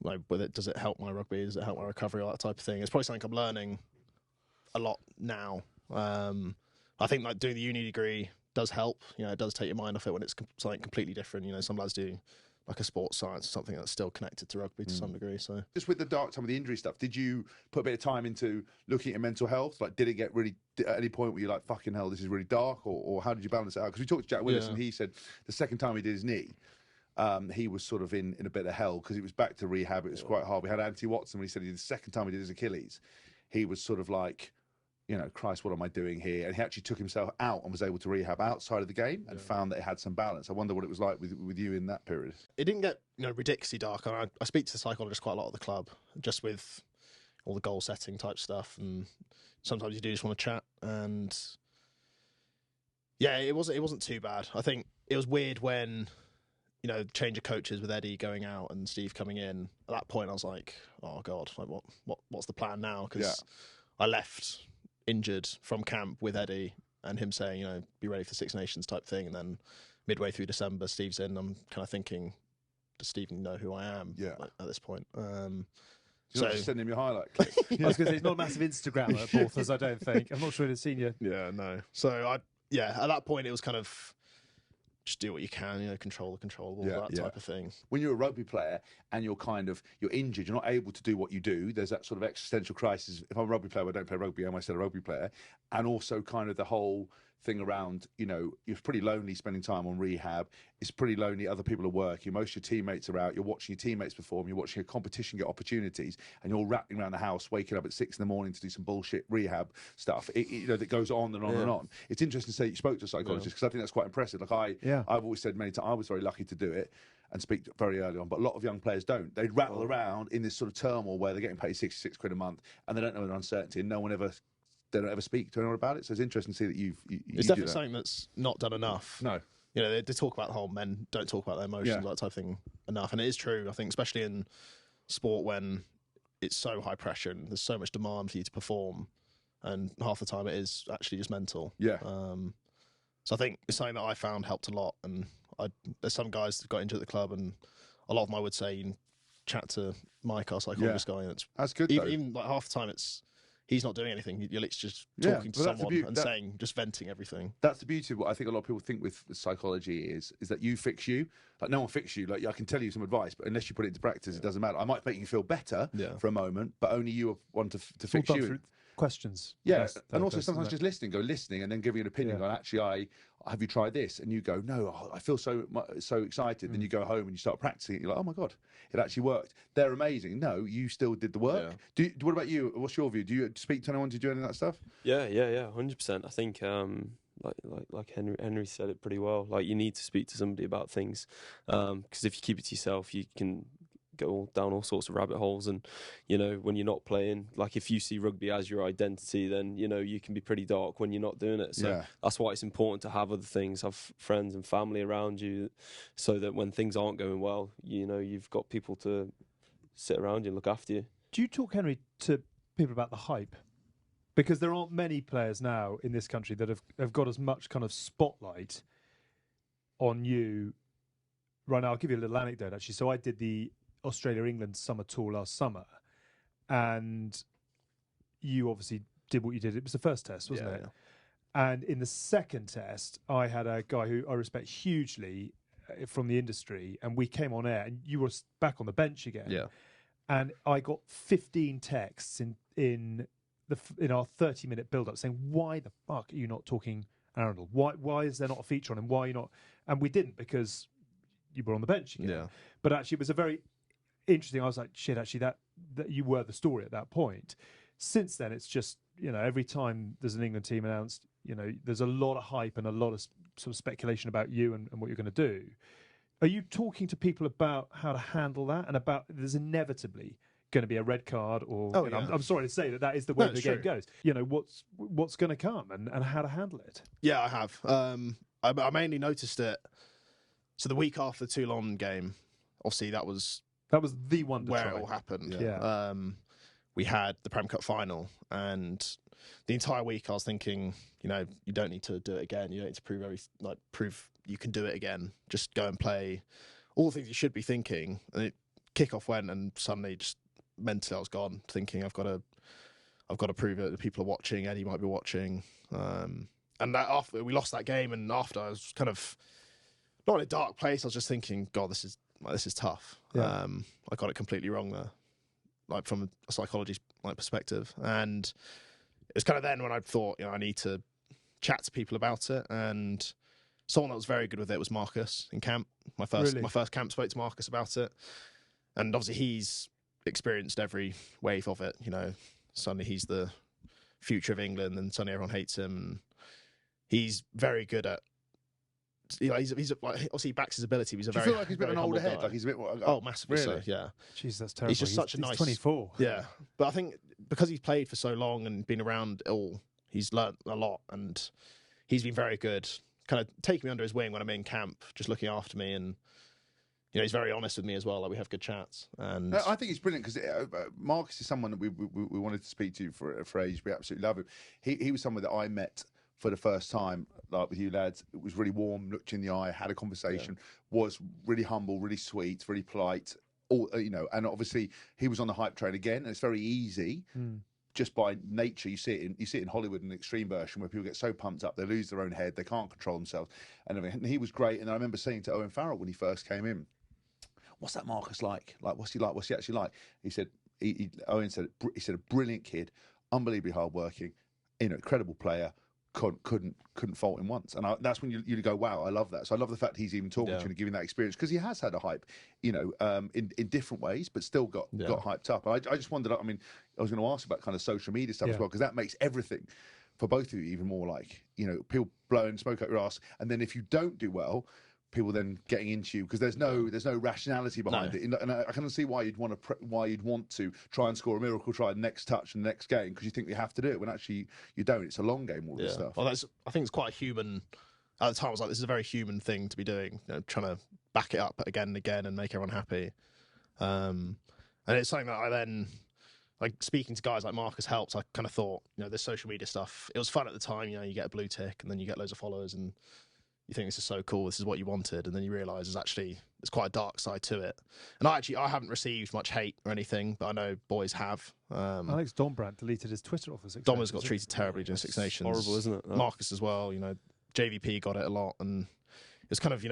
does it help my rugby? Does it help my recovery? All that type of thing. It's probably something I'm learning a lot now. I think doing the uni degree does help. It does take your mind off it when it's something completely different. Some lads do like a sports science, something that's still connected to rugby to some degree. So just with the dark time of the injury stuff, did you put a bit of time into looking at your mental health? Like, did it get really, at any point where you're like, fucking hell, this is really dark, or how did you balance it out? Because we talked to Jack Willis and he said the second time he did his knee, he was sort of in a bit of hell because it was back to rehab. It was quite hard. We had Anthony Watson when he said the second time he did his Achilles, he was sort of like, Christ, what am I doing here? And he actually took himself out and was able to rehab outside of the game and found that it had some balance. I wonder what it was like with you in that period. It didn't get ridiculously dark. I speak to the psychologist quite a lot at the club, just with all the goal setting type stuff, and sometimes you do just want to chat. And it wasn't too bad. I think it was weird when change of coaches with Eddie going out and Steve coming in. At that point, I was like, oh God, like what's the plan now? Because I left injured from camp with Eddie and him saying, be ready for Six Nations type thing. And then midway through December, Steve's in. I'm kind of thinking, does Steve know who I am at this point? So just send him your highlight clip. I was going to say, he's not a massive Instagrammer at Porthos, I don't think. I'm not sure he'd have seen you. Yeah, no. So at that point, it was kind of just do what you can, control the controllable, that type of thing. When you're a rugby player and you're injured, you're not able to do what you do, there's that sort of existential crisis. If I'm a rugby player, I don't play rugby, am I still a rugby player? And also kind of the whole thing around, you're pretty lonely spending time on rehab. It's pretty lonely, other people are working, most of your teammates are out, you're watching your teammates perform, you're watching a competition get opportunities, and you're rattling around the house, waking up at 6 in the morning to do some bullshit rehab stuff, that goes on and on and on. It's interesting to say you spoke to a psychologist, because I think that's quite impressive. Like I've always said many times, I was very lucky to do it and speak very early on, but a lot of young players don't. They rattle around in this sort of turmoil where they're getting paid 66 quid a month and they don't know the uncertainty, and they don't ever speak to anyone about it. So it's interesting to see that it's definitely something that's not done enough. No. They talk about the whole men don't talk about their emotions, that type of thing enough. And it is true, I think, especially in sport when it's so high pressure and there's so much demand for you to perform. And half the time it is actually just mental. Yeah. So I think it's something that I found helped a lot. And there's some guys that got injured at the club, and a lot of them I would say, you can chat to Mike, our psychologist guy. And that's good, even like half the time he's not doing anything. You're literally just talking to someone and just venting everything. That's the beauty of what I think a lot of people think with psychology is that you fix you. Like, no one fixes you. Like, I can tell you some advice, but unless you put it into practice, it doesn't matter. I might make you feel better for a moment, but only you want to fix you. questions. Yeah, and also sometimes just listening, and then giving an opinion. Yeah. On actually, have you tried this? And you go, no, I feel so excited. Then you go home and you start practicing it. You're like, oh my god, it actually worked. They're amazing. No, you still did the work. Yeah. What about you? What's your view? Do you speak to anyone to do any of that stuff? Yeah, 100%. I think like Henry said it pretty well. Like, you need to speak to somebody about things, because if you keep it to yourself, you can go down all sorts of rabbit holes. And when you're not playing, like, if you see rugby as your identity, then you can be pretty dark when you're not doing it. So that's why it's important to have other things, have friends and family around you, so that when things aren't going well, you've got people to sit around you and look after you. Do you talk, Henry, to people about the hype? Because there aren't many players now in this country that have got as much kind of spotlight on you right now. I'll give you a little anecdote, actually. So I did the Australia-England summer tour last summer, and you obviously did what you did. It was the first test, wasn't it? Yeah. And in the second test, I had a guy who I respect hugely from the industry, and we came on air, and you were back on the bench again. Yeah. And I got 15 texts in our 30-minute build-up saying, why the fuck are you not talking Arundell? Why is there not a feature on him? Why are you not? And we didn't, because you were on the bench again. Yeah. But actually, it was a very interesting. I was like, shit, actually, that you were the story at that point. Since then, it's just, every time there's an England team announced, there's a lot of hype and a lot of sort of speculation about you and what you're going to do. Are you talking to people about how to handle that, and about there's inevitably going to be a red card, or I'm sorry to say that is the way the game goes. What's going to come and how to handle it. Yeah, I have. I mainly noticed it. So the week after the Toulon game, obviously that was the one where it all happened. Yeah. We had the Prem Cup final, and the entire week I was thinking, you don't need to do it again. You don't need to prove you can do it again. Just go and play all the things you should be thinking. And kickoff went, and suddenly just mentally I was gone, thinking I've got to prove it. The people are watching. Eddie might be watching. And that after we lost that game, and after I was kind of not in a dark place. I was just thinking, God, this is tough. Yeah. I got it completely wrong there, like from a psychology perspective. And it was kind of then when I thought, I need to chat to people about it. And someone that was very good with it was Marcus in camp. My first camp, spoke to Marcus about it, and obviously he's experienced every wave of it. Suddenly he's the future of England, and suddenly everyone hates him. And he's very good at. He's like, obviously he backs his ability. He's a very. Do you feel like he's a bit an older head? Like he's a bit more. Massively so. Yeah. Jeez, that's terrible. He's just such a nice. 24. Yeah, but I think because he's played for so long and been around it all, he's learnt a lot, and he's been very good. Kind of taking me under his wing when I'm in camp, just looking after me, and he's very honest with me as well. Like, we have good chats, and I think he's brilliant because Marcus is someone that we wanted to speak to for ages. We absolutely love him. He was someone that I met for the first time, like with you lads. It was really warm, looked you in the eye, had a conversation, was really humble, really sweet, really polite. And obviously he was on the hype train again, and it's very easy. Just by nature, you see it in Hollywood in the extreme version where people get so pumped up they lose their own head, they can't control themselves, and everything. And he was great. And I remember saying to Owen Farrell when he first came in, "What's that Marcus like? Like, what's he like? What's he actually like?" He said, Owen said, he said, a brilliant kid, unbelievably hardworking, incredible player. Couldn't fault him once, and that's when you go, wow, I love that. So I love the fact he's even talking to you and giving that experience, because he has had a hype, in different ways, but still got hyped up. I just wondered. I mean, I was going to ask about kind of social media stuff as well, because that makes everything for both of you even more like people blowing smoke out your ass, and then if you don't do well, people then getting into you, because there's no rationality behind it, and I can see why you'd want to try and score a miracle try the next touch and the next game, because you think you have to do it when actually you don't. It's a long game, all this stuff. Well, I think it's quite a human. At the time, I was like, this is a very human thing to be doing, trying to back it up again and again and make everyone happy. And it's something that I then, like, speaking to guys like Marcus helps. I kind of thought, this social media stuff, it was fun at the time. You get a blue tick and then you get loads of followers, and you think this is so cool, this is what you wanted, and then you realise there's quite a dark side to it. And I haven't received much hate or anything, but I know boys have. Alex Donbrandt deleted his Twitter off. Dom has got treated terribly during Six Nations. Horrible, isn't it? Marcus as well. JVP got it a lot, and it's kind of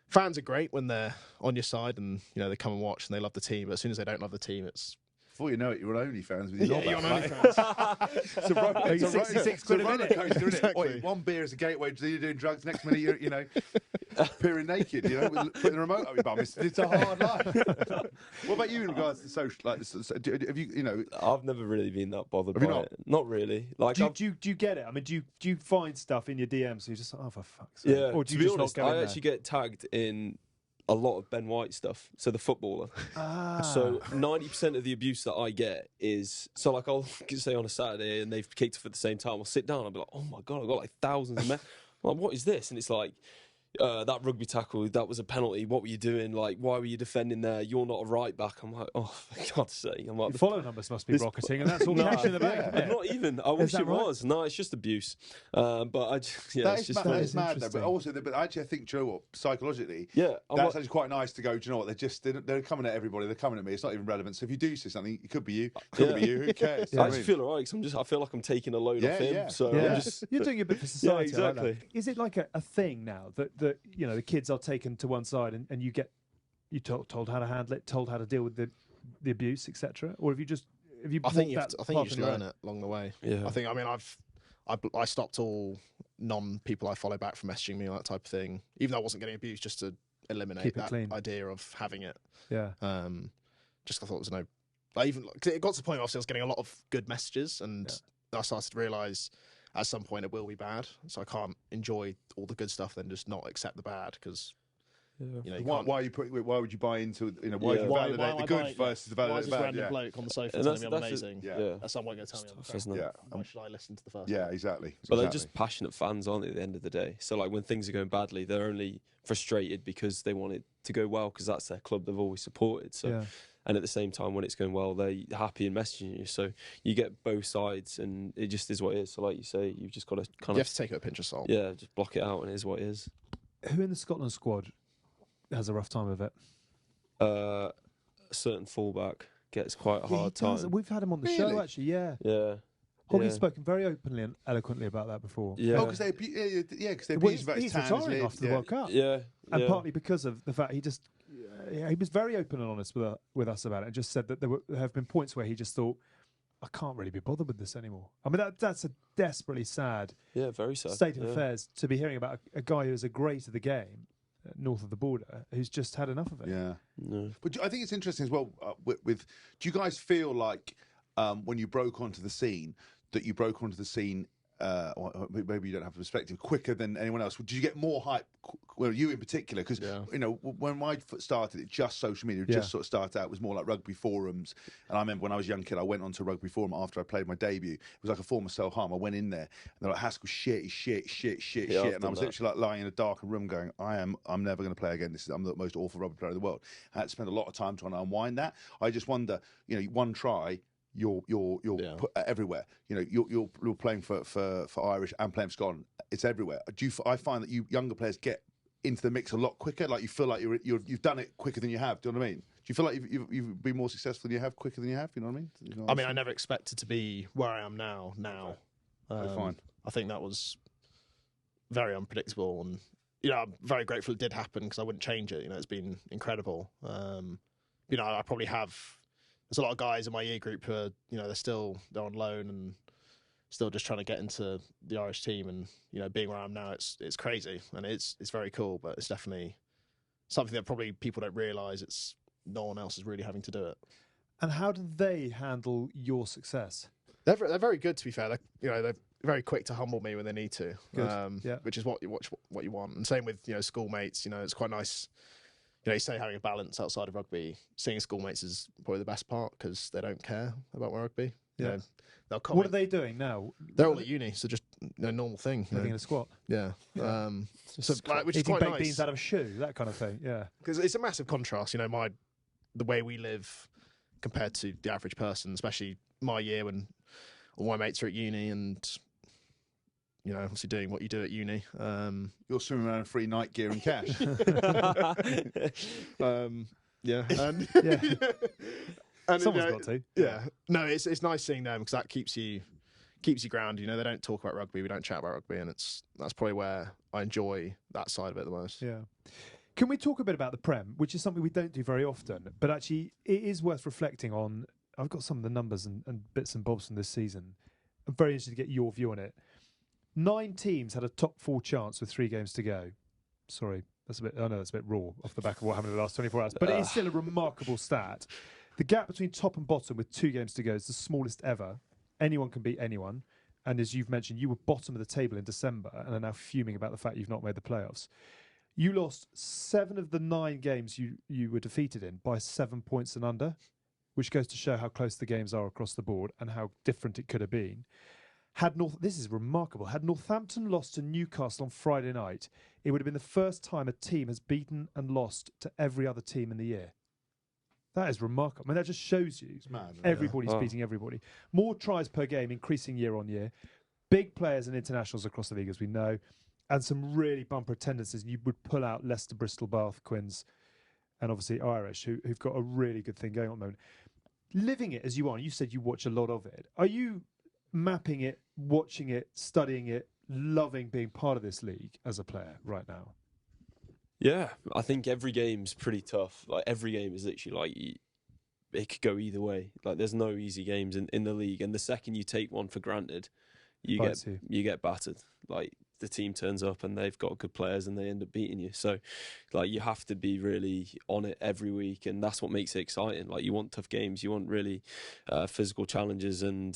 fans are great when they're on your side and they come and watch and they love the team. But as soon as they don't love the team, it's Before you know it, you're on OnlyFans with your you're on knobback, OnlyFans. It's a 66 quid a roller minute. coaster, isn't it? Exactly. Oi, one beer is a gateway to you doing drugs. Next minute, you're appearing naked, putting the remote up your bum. It's a hard life. What about you in regards to social? Like, have you, I've never really been that bothered Have you by not? it. Not really. Like, Do you get it? I mean, do you find stuff in your DMs? So you're just like, oh, for fuck's sake. yeah. Or do To you be just honest, not go in I there? actually get tagged in a lot of Ben White stuff. So the footballer. So 90% of the abuse that I get is like I'll say on a Saturday and they've kicked for the same time. I'll sit down. I'll be like, oh my god, I've got like thousands of men. I'm like, what is this? And it's like. That rugby tackle, that was a penalty. What were you doing? Like, why were you defending there? You're not a right back. I'm like, oh, for God's sake. I'm like, Your follow numbers must be rocketing, and that's all cash in the bank. I'm not even. I wish that it right? was. No, it's just abuse. But that it's just that is is mad though. interesting. But also, but actually, I think, do you know what? Psychologically, yeah. that's actually quite nice to go. Do you know what? They're coming at everybody. They're coming at me. It's not even relevant. So if you do say something, it could be you. Could be you. Who cares? I just feel alright because I feel like I'm taking a load off him. Yeah. So Yeah. I'm just. You're doing a bit for society. I like that. exactly. Is it like a thing now that the kids are taken to one side and you told how to handle it, told how to deal with the abuse, etc. Or have you I think walked you that just path learn it along the way. Yeah. I stopped all non-people I follow back from messaging me, that type of thing, even though I wasn't getting abused, just to eliminate Keep it that clean. idea of having it. Yeah. Just 'cause I thought there was no. Cause it got to the point where I was getting a lot of good messages, and I started to realise at some point it will be bad. So I can't enjoy all the good stuff, then just not accept the bad because. Why would you buy into? Why would you Why validate am the I good buying- versus the Why validate is the this bad? random Yeah. bloke on the sofa And telling me I'm that's it. amazing? Yeah. That's someone going to tell me I'm Tough, crap. isn't it? Yeah. Why should I listen to the first? Yeah, exactly. But they're Exactly. just passionate fans, aren't they? At the end of the day, so like when things are going badly, they're only frustrated because they want it to go well because that's their club they've always supported. So. Yeah. And at the same time, when it's going well, they're happy and messaging you. So you get both sides, and it just is what it is. So, like you say, you've just got to kind You of have to take it with a pinch of salt. just block it out, and it is what it is. Who in the Scotland squad has a rough time of it? A certain fullback gets quite a hard he does. time. We've had him on the show Really? actually. Yeah. Yeah. Hoggie's spoken very openly and eloquently about that before. Yeah. Oh, because they abused Well, about his he's tan, retiring isn't after the he? World Cup. Yeah. And yeah. partly because of the fact he was very open and honest with us about it, and just said that there have been points where he just thought, I can't really be bothered with this anymore. I mean, that's a desperately sad Yeah, very sad. state of affairs to be hearing about a guy who is a great of the game north of the border who's just had enough of it. Yeah. No. But I think it's interesting as well. With do you guys feel like when you broke onto the scene that you broke onto the scene? Or maybe you don't have a perspective quicker than anyone else. Did you get more hype? Well, you in particular, because when my foot started, it just social media just sort of started out. It was more like rugby forums, and I remember when I was a young kid, I went onto a rugby forum after I played my debut. It was like a form of self harm. I went in there, and they're like, "Haskell, shit," and I was literally like lying in a dark room, going, "I'm never going to play again. I'm the most awful rugby player in the world." I had to spend a lot of time trying to unwind that. I just wonder, one try. You're put everywhere. You're playing for Irish and playing for Scotland. It's everywhere. I find that you younger players get into the mix a lot quicker. Like you feel like you've done it quicker than you have. Do you know what I mean? Do you feel like you've been more successful than you have, quicker than you have? You know what I mean? I mean, I never expected to be where I am now. Fine. I think that was very unpredictable, and I'm very grateful it did happen because I wouldn't change it. It's been incredible. I probably have. There's a lot of guys in my year group who are, they're on loan and still just trying to get into the Irish team. And being where I am now, it's crazy and it's very cool. But it's definitely something that probably people don't realise. It's no one else is really having to do it. And how do they handle your success? They're very good, to be fair. They're very quick to humble me when they need to. Good. Which is what you want. And same with schoolmates. It's quite nice. You say having a balance outside of rugby, seeing schoolmates is probably the best part because they don't care about my rugby. Yeah. They'll comment. What are they doing now? They're all at uni, so just a normal thing. Living in a squat. Yeah. So which is eating quite baked nice. beans out of a shoe, that kind of thing. Yeah. Because it's a massive contrast. The way we live compared to the average person, especially my year when all my mates are at uni and. Obviously doing what you do at uni. You're swimming around in free night gear and cash. Yeah. And, and someone's got to. Yeah. No, it's nice seeing them because that keeps you grounded. They don't talk about rugby. We don't chat about rugby, and that's probably where I enjoy that side of it the most. Yeah. Can we talk a bit about the Prem, which is something we don't do very often, but actually it is worth reflecting on I've got some of the numbers and bits and bobs from this season. I'm very interested to get your view on it. 9 teams had a top 4 chance with 3 games to go. Sorry, that's a bit raw off the back of what happened in the last 24 hours, but it is still a remarkable stat. The gap between top and bottom with 2 games to go is the smallest ever. Anyone can beat anyone. And as you've mentioned, you were bottom of the table in December and are now fuming about the fact you've not made the playoffs. You lost 7 of the 9 games you were defeated in by 7 points and under, which goes to show how close the games are across the board and how different it could have been. This is remarkable. Had Northampton lost to Newcastle on Friday night, it would have been the first time a team has beaten and lost to every other team in the year. That is remarkable. I mean, that just shows you everybody's beating everybody. More tries per game, increasing year on year. Big players and internationals across the league, as we know, and some really bumper attendances. You would pull out Leicester, Bristol, Bath, Quins, and obviously Irish, who've got a really good thing going on at the moment. Living it as you are, you said you watch a lot of it. Are you mapping it, watching it, studying it, loving being part of this league as a player right now? Yeah, I think every game's pretty tough. Like every game is literally like it could go either way. Like there's no easy games in the league, and the second you take one for granted, you get battered. Like the team turns up and they've got good players and they end up beating you. So like you have to be really on it every week, and that's what makes it exciting. Like you want tough games, you want really physical challenges, and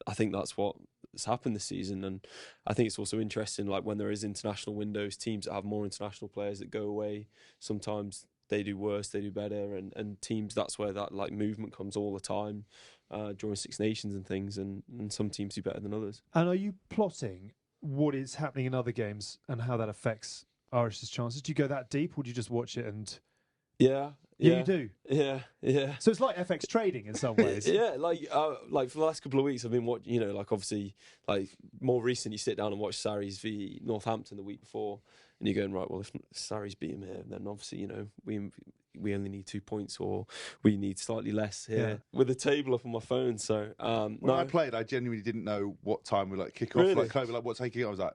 I think that's what's happened this season. And I think it's also interesting, like when there is international windows, teams that have more international players that go away, sometimes they do worse, they do better, and teams, that's where that like movement comes all the time during Six Nations and things, and some teams do better than others. And are you plotting what is happening in other games and how that affects Irish's chances? Do you go that deep, or do you just watch it and... Yeah, you do. Yeah. So it's like FX trading in some ways. Yeah, like for the last couple of weeks, I've been watching. You know, like obviously, like more recent, you sit down and watch Sarries v Northampton the week before, and you're going, right, well, if Sarries beat him here, then obviously, you know, we only need 2 points, or we need slightly less here. With the table up on my phone. So when I played, I genuinely didn't know what time we like kick off. Really? Like Clover, like what's taking? I was like,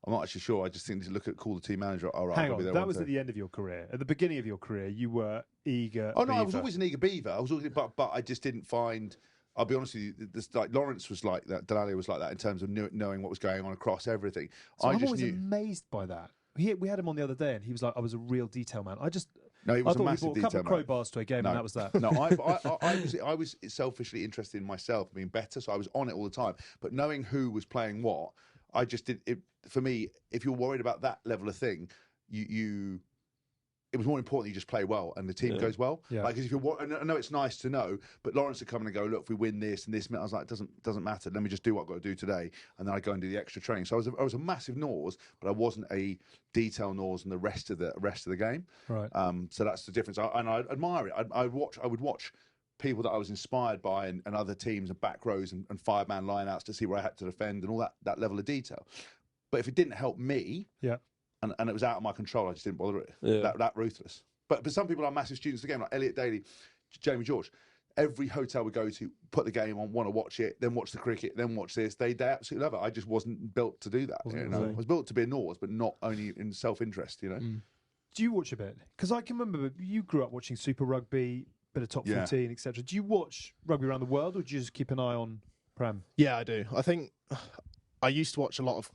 I'm not actually sure. I just think to look at call the team manager. All right, hang on, that was at the end of your career. At the beginning of your career, you were eager. Oh no, beaver. I was always an eager beaver. I was always, but I just didn't find. I'll be honest with you. This, like Lawrence was like that. Delali was like that in terms of knowing what was going on across everything. So I'm always amazed by that. We had him on the other day, and he was like, "I was a real detail man." No, he was a massive we bought a couple of crowbars to a game, and that was that. No, I was selfishly interested in myself being better, so I was on it all the time. But knowing who was playing what, I just did it. For me, if you're worried about that level of thing, it was more important that you just play well and the team goes well. Yeah. Like, if you're, I know it's nice to know, but Lawrence would come in and go, look, if we win this and this, I was like, it doesn't matter. Let me just do what I've got to do today, and then I go and do the extra training. So I was a massive nose, but I wasn't a detail nose in the rest of the game. Right. So that's the difference. And I admire it. I would watch people that I was inspired by and other teams and back rows and 5-man lineouts to see where I had to defend and all that level of detail. But if it didn't help me, and it was out of my control, I just didn't bother it. Yeah. That ruthless. But some people are massive students of the game, like Elliot Daly, Jamie George. Every hotel we go to, put the game on, want to watch it, then watch the cricket, then watch this. They absolutely love it. I just wasn't built to do that. I was built to be a Norse, but not only in self-interest, you know. Mm. Do you watch a bit? Because I can remember you grew up watching Super Rugby, bit of Top 14, etc. Do you watch rugby around the world, or do you just keep an eye on Prem? Yeah, I do. I think I used to watch a lot of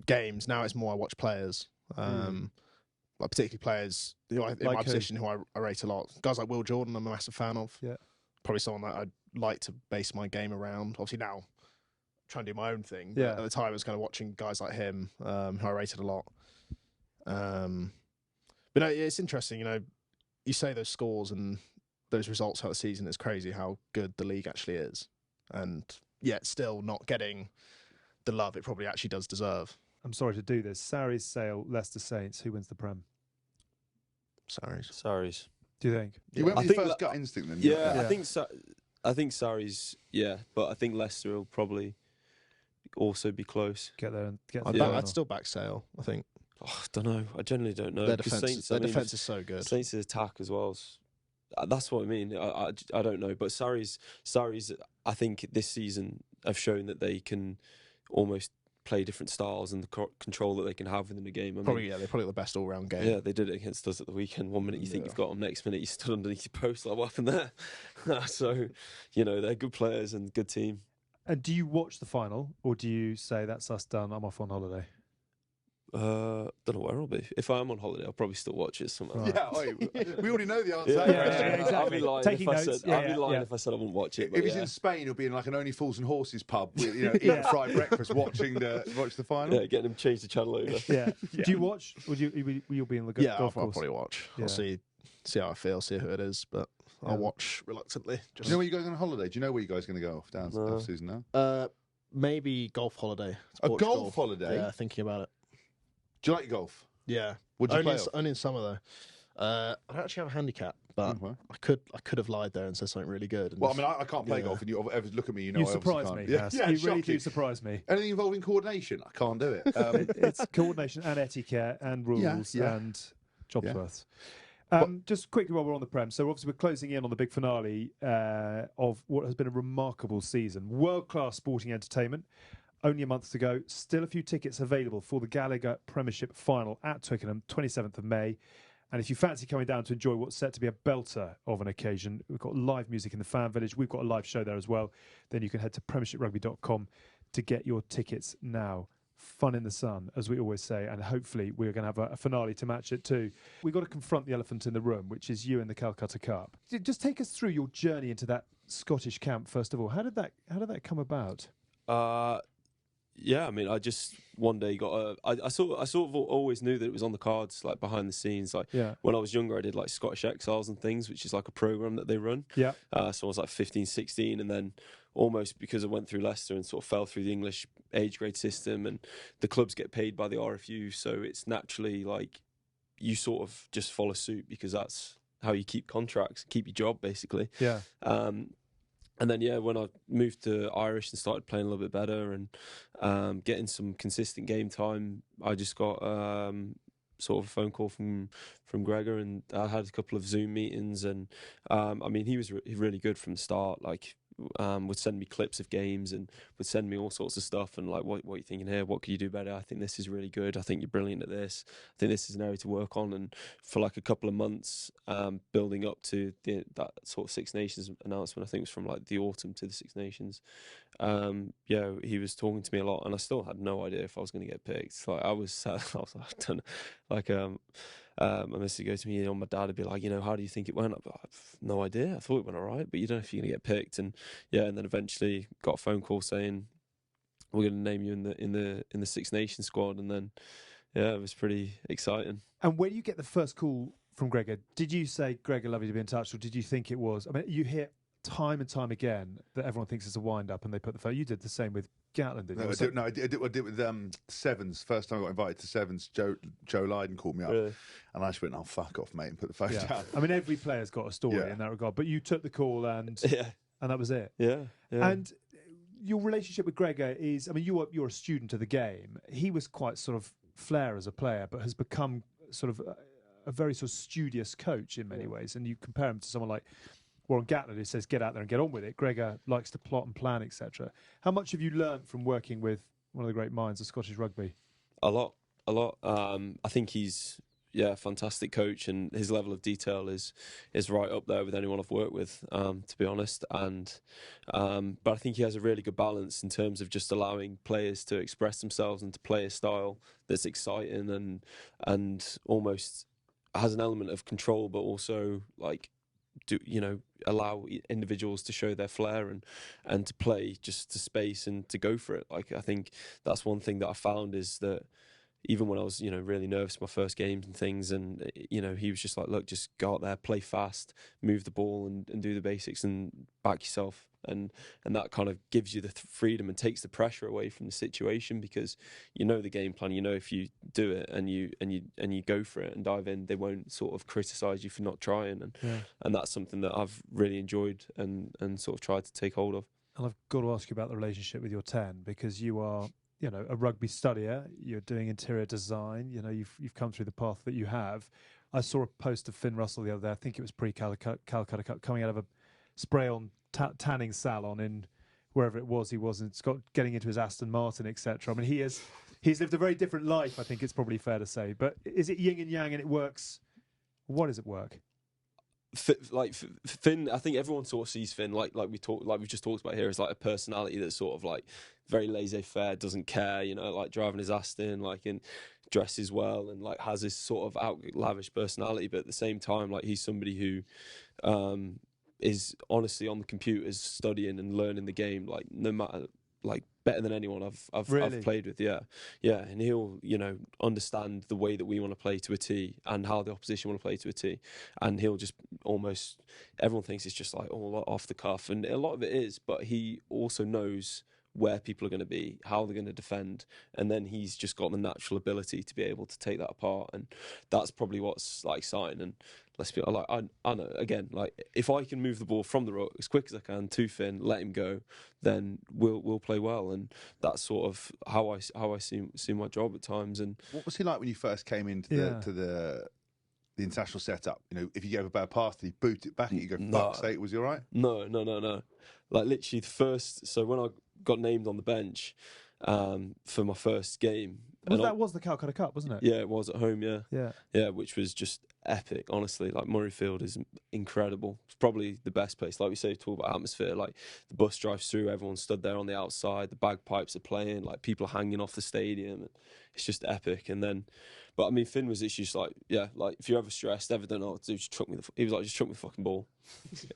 games. Now it's more I watch players. Like particularly players in my position who I rate a lot. Guys like Will Jordan, I'm a massive fan of. Yeah. Probably someone that I'd like to base my game around. Obviously now, trying to do my own thing. Yeah. At the time, I was kind of watching guys like him, who I rated a lot. But no, it's interesting. You know, you say those scores and those results throughout the season. It's crazy how good the league actually is, and yet still not getting the love it probably actually does deserve. I'm sorry to do this. Sarries, Sale, Leicester Saints. Who wins the Prem? Sarries. Do you think? You went with your first gut instinct then? Yeah. I think Sarries, but I think Leicester will probably also be close. Get there and get. I'd still back Sale, I think. Oh, I don't know. I generally don't know. Their defence is so good. Saints' attack as well. That's what I mean. I don't know. But Sarries, I think this season have shown that they can almost play different styles and the control that they can have within the game. They're probably the best all-round game. Yeah, they did it against us at the weekend. 1 minute you think you've got them, next minute you stood underneath your post, like, what happened there? So, they're good players and good team. And do you watch the final, or do you say, that's us done, I'm off on holiday? Don't know where I'll be. If I am on holiday, I'll probably still watch it somewhere. Yeah, we already know the answer to that question. Exactly. I'd be lying, Taking if, notes. I'd be lying if I said I wouldn't watch it. If he's in Spain, he'll be in like an Only Fools and Horses pub, with, eating fried breakfast, watch the final. Yeah, getting him change the channel over. Yeah. Do you watch? Will you be in the golf I'll course? probably watch. I'll see how I feel, see who it is, but I'll watch reluctantly. Do you know where you're going on holiday? Do you know where you guys are going to go off down, Susan? Now? Maybe golf holiday. A golf holiday? Yeah, thinking about it. Do you like golf? Yeah. Would you play? Only in summer though. I don't actually have a handicap, but I could have lied there and said something really good. Well, I mean, I can't play golf, and you ever look at me, you surprise me. Yeah, you really do surprise me. Anything involving coordination, I can't do it. It's coordination and etiquette and rules and job's worth. Just quickly while we're on the Prem, so obviously we're closing in on the big finale of what has been a remarkable season. World-class sporting entertainment. Only a month to go. Still a few tickets available for the Gallagher Premiership final at Twickenham, 27th of May. And if you fancy coming down to enjoy what's set to be a belter of an occasion, we've got live music in the Fan Village. We've got a live show there as well. Then you can head to premiershiprugby.com to get your tickets now. Fun in the sun, as we always say, and hopefully we're going to have a finale to match it too. We've got to confront the elephant in the room, which is you in the Calcutta Cup. Just take us through your journey into that Scottish camp, first of all. How did that come about? Yeah, I mean, I just one day got I sort of always knew that it was on the cards, like behind the scenes. Like when I was younger, I did like Scottish Exiles and things, which is like a program that they run. Yeah. So I was like 15, 16, and then almost because I went through Leicester and sort of fell through the English age grade system, and the clubs get paid by the RFU, so it's naturally like you sort of just follow suit because that's how you keep contracts, keep your job basically. Yeah. And then, when I moved to Irish and started playing a little bit better and getting some consistent game time, I just got sort of a phone call from Gregor, and I had a couple of Zoom meetings. And I mean, he was really good from the start. Like, would send me clips of games and would send me all sorts of stuff and like, what are you thinking here? What could you do better? I think this is really good. I think you're brilliant at this. I think this is an area to work on. And for like a couple of months, building up to that sort of Six Nations announcement, I think it was from like the autumn to the Six Nations. He was talking to me a lot, and I still had no idea if I was going to get picked. Like I was like, my missus would go to me, my dad would be like, how do you think it went? I've no idea. I thought it went all right, but you don't know if you're going to get picked. And and then eventually got a phone call saying we're going to name you in the Six Nations squad. And then it was pretty exciting. And when you get the first call from Gregor, did you say, Gregor, lovely to be in touch, or did you think it was? I mean, you hear time and time again that everyone thinks it's a wind-up and they put the phone. You did the same with Gatland, didn't you? I did with Sevens. First time I got invited to Sevens, Joe Lydon called me up. Really? And I just went, fuck off, mate, and put the phone down. I mean, every player's got a story in that regard, but you took the call and that was it. Yeah. And your relationship with Gregor is, I mean, you're a student of the game. He was quite sort of flair as a player, but has become sort of a very sort of studious coach in many ways. And you compare him to someone like Warren Gatland, who says, get out there and get on with it. Gregor likes to plot and plan, etc. How much have you learnt from working with one of the great minds of Scottish rugby? A lot. I think he's a fantastic coach, and his level of detail is right up there with anyone I've worked with, to be honest. And but I think he has a really good balance in terms of just allowing players to express themselves and to play a style that's exciting and almost has an element of control, but also like allow individuals to show their flair and to play just to space and to go for it. Like, I think that's one thing that I found is that even when I was, really nervous my first games and things, and, he was just like, look, just go out there, play fast, move the ball and do the basics and back yourself. And that kind of gives you the freedom and takes the pressure away from the situation, because the game plan. If you do it and you go for it and dive in, they won't sort of criticise you for not trying. And that's something that I've really enjoyed and sort of tried to take hold of. And I've got to ask you about the relationship with your 10, because you are a rugby studier. You're doing interior design. You've come through the path that you have. I saw a post of Finn Russell the other day. I think it was pre-Calcutta Cup, coming out of a spray-on tanning salon in wherever it was he was in Scott, getting into his Aston Martin, etc. I mean, he's lived a very different life, I think it's probably fair to say. But is it yin and yang and it works? What does it work? Finn, I think everyone sort of sees Finn like we've just talked about here, as like a personality that's sort of like very laissez-faire, doesn't care, you know, like driving his Aston, like, and dresses well, and like has this sort of lavish personality. But at the same time, like, he's somebody who is honestly on the computers studying and learning the game, like, no matter, like, better than anyone I've played with. Yeah, and he'll, you know, understand the way that we want to play to a T and how the opposition want to play to a T, and he'll just almost, everyone thinks it's just like all off the cuff, and a lot of it is, but he also knows where people are going to be, how they're going to defend, and then he's just got the natural ability to be able to take that apart, and that's probably what's like exciting. And let's be like, I know, again, like, if I can move the ball from the ruck as quick as I can to Finn, let him go, then we'll play well, and that's sort of how I see my job at times. And what was he like when you first came into the international setup? You know, if you gave a bad pass, did he boot it back and you go, fuck's sake, was he all right? No. Like, literally so when I got named on the bench for my first game. That was the Calcutta Cup, wasn't it? Yeah, it was at home, yeah, which was just epic, honestly. Like, Murrayfield is incredible. It's probably the best place. Like we say, talk about atmosphere, like, the bus drives through, everyone stood there on the outside, the bagpipes are playing, like, people are hanging off the stadium, and it's just epic. And then, but I mean, Finn was just like, yeah, like, if you're ever stressed, ever don't know what to do, just chuck me he was like, just chuck me the fucking ball.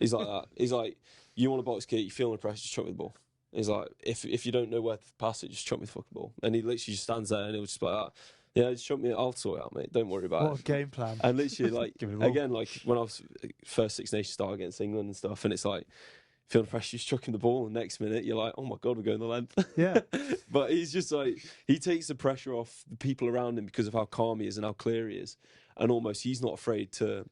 He's like that. He's like, you want a box kick, you feel under pressure, just chuck me the ball. He's like, if you don't know where to pass it, just chuck me the fucking ball. And he literally just stands there and he'll just be like, yeah, just chuck me, I'll sort it out, mate. Don't worry about it. What a game plan. And literally, like, again, like, when I was first Six Nations star against England and stuff, and it's like, feeling the pressure, just chucking the ball, and next minute you're like, oh my God, we're going the length. Yeah. But he's just like, he takes the pressure off the people around him because of how calm he is and how clear he is. And almost he's not afraid to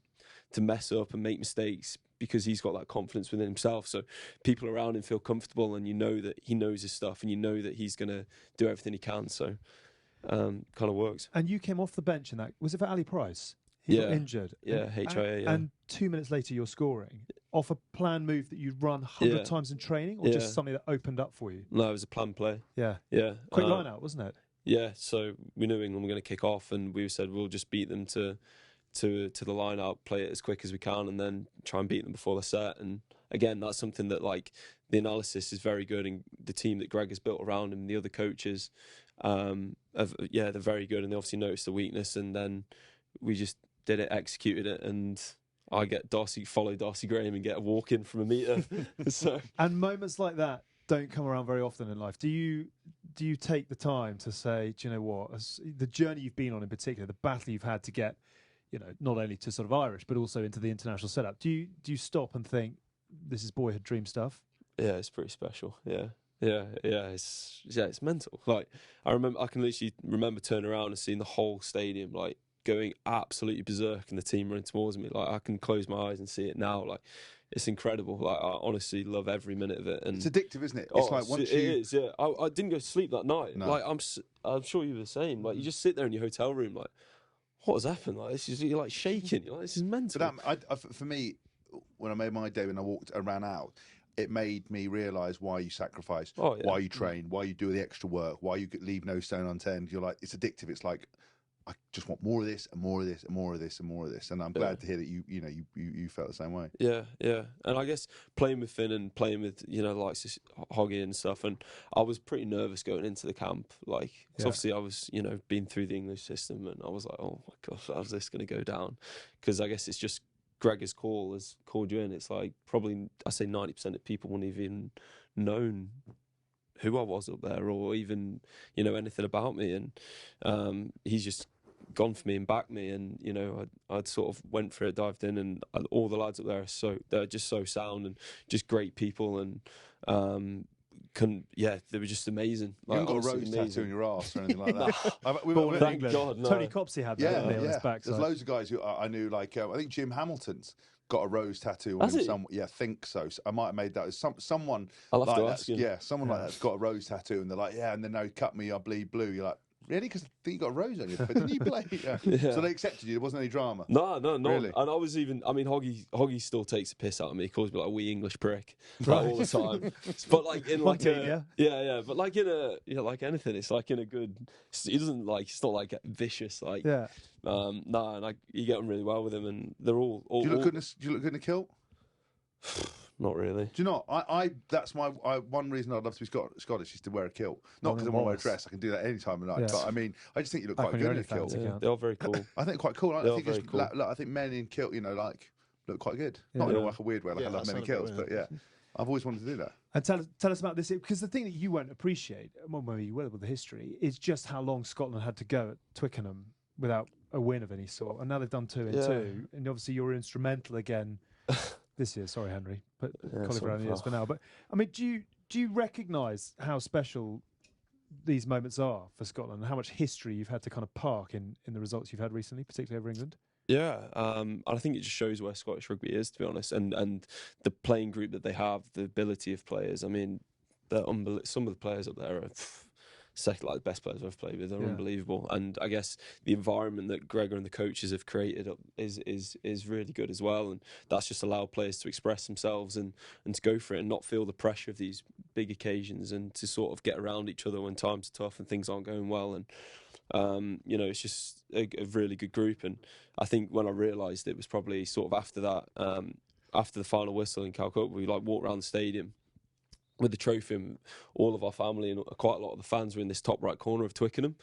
mess up and make mistakes, because he's got that confidence within himself. So people around him feel comfortable, and you know that he knows his stuff, and you know that he's going to do everything he can. So kind of works. And you came off the bench in that, was it for Ali Price? He got injured. Yeah, HIA, yeah. And 2 minutes later you're scoring off a planned move that you'd run 100 times in training, or just something that opened up for you? No, it was a planned play. Yeah. Quick line out, wasn't it? Yeah, so we knew England were going to kick off, and we said we'll just beat them to the line out, play it as quick as we can, and then try and beat them before the set. And again, that's something that, like, the analysis is very good, and the team that Greg has built around him, the other coaches, they're very good, and they obviously noticed the weakness, and then we just did it, executed it, and I get follow Darcy Graham and get a walk in from a metre. So, and moments like that don't come around very often in life. Do you take the time to say, do you know what, the journey you've been on in particular, the battle you've had to get, you know, not only to sort of Irish, but also into the international setup, do you stop and think, this is boyhood dream stuff? Yeah, it's pretty special. Yeah. It's mental. Like, I can literally remember turning around and seeing the whole stadium, like, going absolutely berserk, and the team running towards me. Like, I can close my eyes and see it now. Like, it's incredible. Like, I honestly love every minute of it. And it's addictive, isn't it? It's like once it is. Yeah, I didn't go to sleep that night. No. Like, I'm sure you were the same. Like, you just sit there in your hotel room, like, what has happened? Like, this is, you're like shaking. You're like, this is mental. But for me, when I made my debut and I walked and ran out, it made me realise why you sacrifice, why you train, why you do the extra work, why you leave no stone unturned. You're like, it's addictive. It's like, I just want more of this and more of this and more of this and more of this. And I'm glad to hear that you felt the same way. Yeah. And I guess playing with Finn and playing with, you know, like Hoggy and stuff, and I was pretty nervous going into the camp. Like, obviously I was, you know, been through the English system, and I was like, oh my gosh, how's this going to go down? Because I guess it's just Gregor's call has called you in. It's like, probably, I say 90% of people wouldn't even known who I was up there, or even, you know, anything about me. And he's just gone for me and backed me, and, you know, I'd sort of went for it, dived in, and all the lads up there they're just so sound and just great people, and they were just amazing. You haven't got a rose tattoo on your arse or anything like that. Thank God, no. Tony Copsey had that on his back. There's loads of guys who I knew, like I think Jim Hamilton's got a rose tattoo on him. I think so. I might have made that. Someone I'll have like to ask him. Yeah, someone like that's got a rose tattoo, and they're like, yeah, and then they cut me, I bleed blue. You're like, really? Because I think you got a rose on you. But didn't you play? Yeah. So they accepted you. There wasn't any drama. No. Really? And I was even. I mean, Hoggy still takes a piss out of me. He calls me like a wee English prick all the time. But like in like But like in a like anything, it's like in a good. He doesn't like. It's not like vious. Like and like you get on really well with him, and they're all. Do you look good in a kilt? Not really. Do you know? I that's my one reason I'd love to be Scottish is to wear a kilt. Not because I want to wear a dress. I can do that any time of night. But I mean, I just think you look quite good in a kilt. They are very cool. I think quite cool. I think men in kilt, like look quite good. Not in like a weird way, like I love men in kilts, but I've always wanted to do that. And tell us about this, because the thing that you won't appreciate, well, maybe you will with the history, is just how long Scotland had to go at Twickenham without a win of any sort. And now they've done 2 in 2, and obviously you're instrumental again this year. Sorry, Henry, but colleague around the years for now. But I mean, do you recognise how special these moments are for Scotland, and how much history you've had to kind of park in the results you've had recently, particularly over England? Yeah, I think it just shows where Scottish rugby is, to be honest, and the playing group that they have, the ability of players. I mean, some of the players up there are second, like the best players I've ever played with. They're unbelievable, and I guess the environment that Gregor and the coaches have created is really good as well, and that's just allowed players to express themselves and to go for it and not feel the pressure of these big occasions, and to sort of get around each other when times are tough and things aren't going well. And it's just a really good group. And I think when I realised it was probably sort of after that, after the final whistle in Calcutta, we like walked around the stadium with the trophy, and all of our family and quite a lot of the fans were in this top right corner of Twickenham,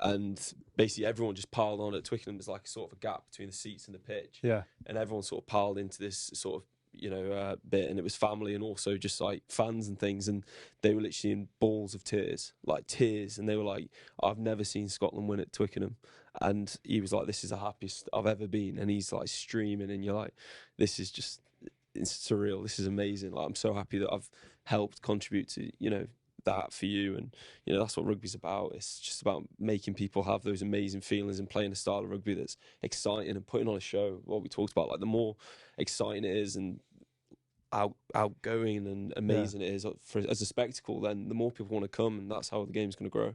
and basically everyone just piled on at Twickenham. There's like sort of a gap between the seats and the pitch, and everyone sort of piled into this sort of bit, and it was family and also just like fans and things, and they were literally in balls of tears, and they were like, I've never seen Scotland win at Twickenham. And he was like, this is the happiest I've ever been, and he's like streaming, and you're like, this is just, it's surreal, this is amazing, like I'm so happy that I've helped contribute to that for you. And that's what rugby's about. It's just about making people have those amazing feelings and playing a style of rugby that's exciting and putting on a show. What we talked about, like the more exciting it is and outgoing and amazing it is as a spectacle, then the more people want to come, and that's how the game's going to grow.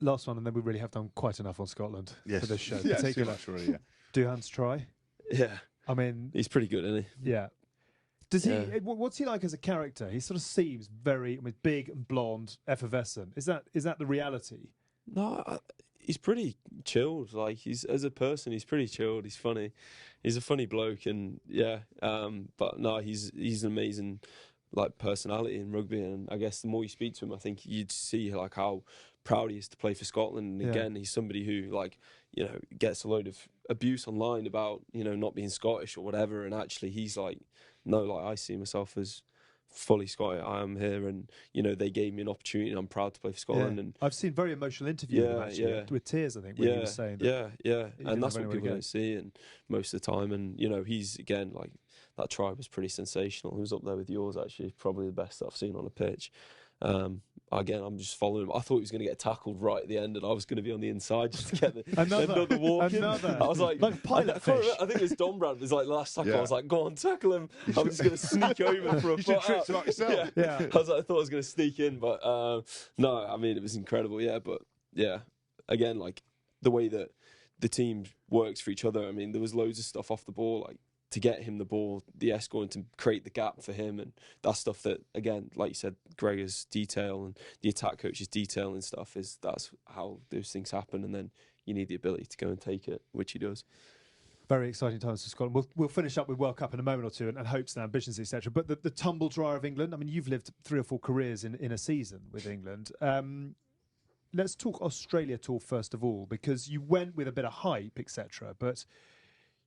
Last one, and then we really have done quite enough on Scotland for this show. Too much already, Duhan's try. Yeah. I mean, he's pretty good, isn't he? Yeah. Does he? What's he like as a character? He sort of seems very, big and blonde, effervescent. Is that the reality? No, he's pretty chilled. Like as a person, he's pretty chilled. He's funny. He's a funny bloke, and but no, he's an amazing like personality in rugby. And I guess the more you speak to him, I think you'd see like how proud he is to play for Scotland. And again, he's somebody who gets a load of abuse online about not being Scottish or whatever, and actually he's like, no, like I see myself as fully Scottish. I am here, and they gave me an opportunity, and I'm proud to play for Scotland. And I've seen very emotional interviews with tears, I think, when he was saying that. And that's what people don't see, and most of the time. And he's again like that try was pretty sensational. He was up there with yours, actually, probably the best that I've seen on a pitch. Again, I'm just following him. I thought he was going to get tackled right at the end, and I was going to be on the inside just to get another walk in. I was like pilot fish. I think it was Don Brand. It was like the last tackle. I was like, go on, tackle him. I was just going to sneak over for a You should trip to yourself. Yeah. I thought I was going to sneak in, but no, I mean, it was incredible. Yeah, but again, like the way that the team works for each other. I mean, there was loads of stuff off the ball, like to get him the ball, the escort, and to create the gap for him. And that's stuff that, again, like you said, Gregor's detail and the attack coach's detail and stuff, that's how those things happen. And then you need the ability to go and take it, which he does. Very exciting times for Scotland. We'll finish up with World Cup in a moment or two, and hopes and ambitions, etc. But the tumble dryer of England, I mean, you've lived 3 or 4 careers in a season with England. Let's talk Australia tour first of all, because you went with a bit of hype, etc. But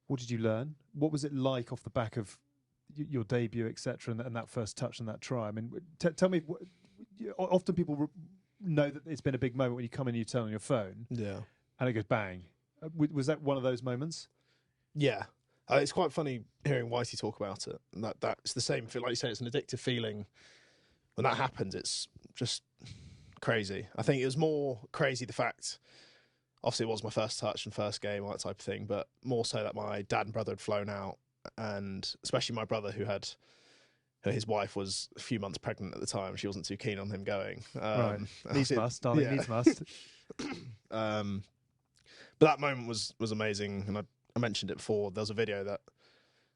what did you learn? What was it like off the back of your debut, etc., and that first touch and that try? I mean, tell me. Often people know that it's been a big moment when you come in and you turn on your phone, and it goes bang. Was that one of those moments? Yeah, it's quite funny hearing Whitey talk about it. And that's the same feel, like you say, it's an addictive feeling. When that happens, it's just crazy. I think it was more crazy the fact, obviously it was my first touch and first game, all that type of thing, but more so that my dad and brother had flown out, and especially my brother who had his wife was a few months pregnant at the time. She wasn't too keen on him going. Right. Needs must, darling, needs must. But that moment was amazing, and I mentioned it before. There was a video that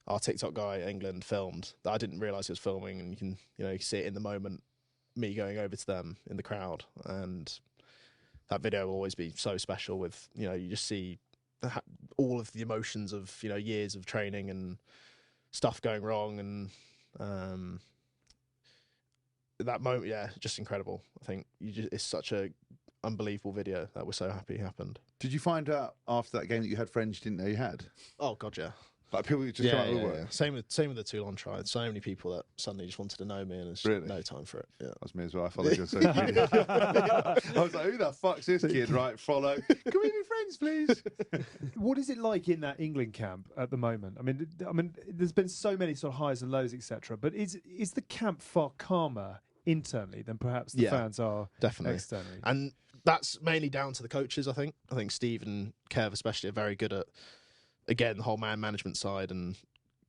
our TikTok guy England filmed that I didn't realise he was filming, and you can see it in the moment, me going over to them in the crowd, and that video will always be so special. With you just see all of the emotions of years of training and stuff going wrong, and that moment, just incredible. I think it's such a unbelievable video that we're so happy happened. Did you find out after that game that you had friends you didn't know you had? Oh God, yeah. Like people who just come out of the woodwork. Same with the Toulon trial. So many people that suddenly just wanted to know me, and there's no time for it. Yeah, that's me as well. I followed your social media. I was like, who the fuck's this kid? Right, follow. Can we be friends, please? What is it like in that England camp at the moment? I mean, there's been so many sort of highs and lows, etc. But is the camp far calmer internally than perhaps the fans are definitely externally? And that's mainly down to the coaches. I think Steve and Kev especially are very good at, again, the whole man management side and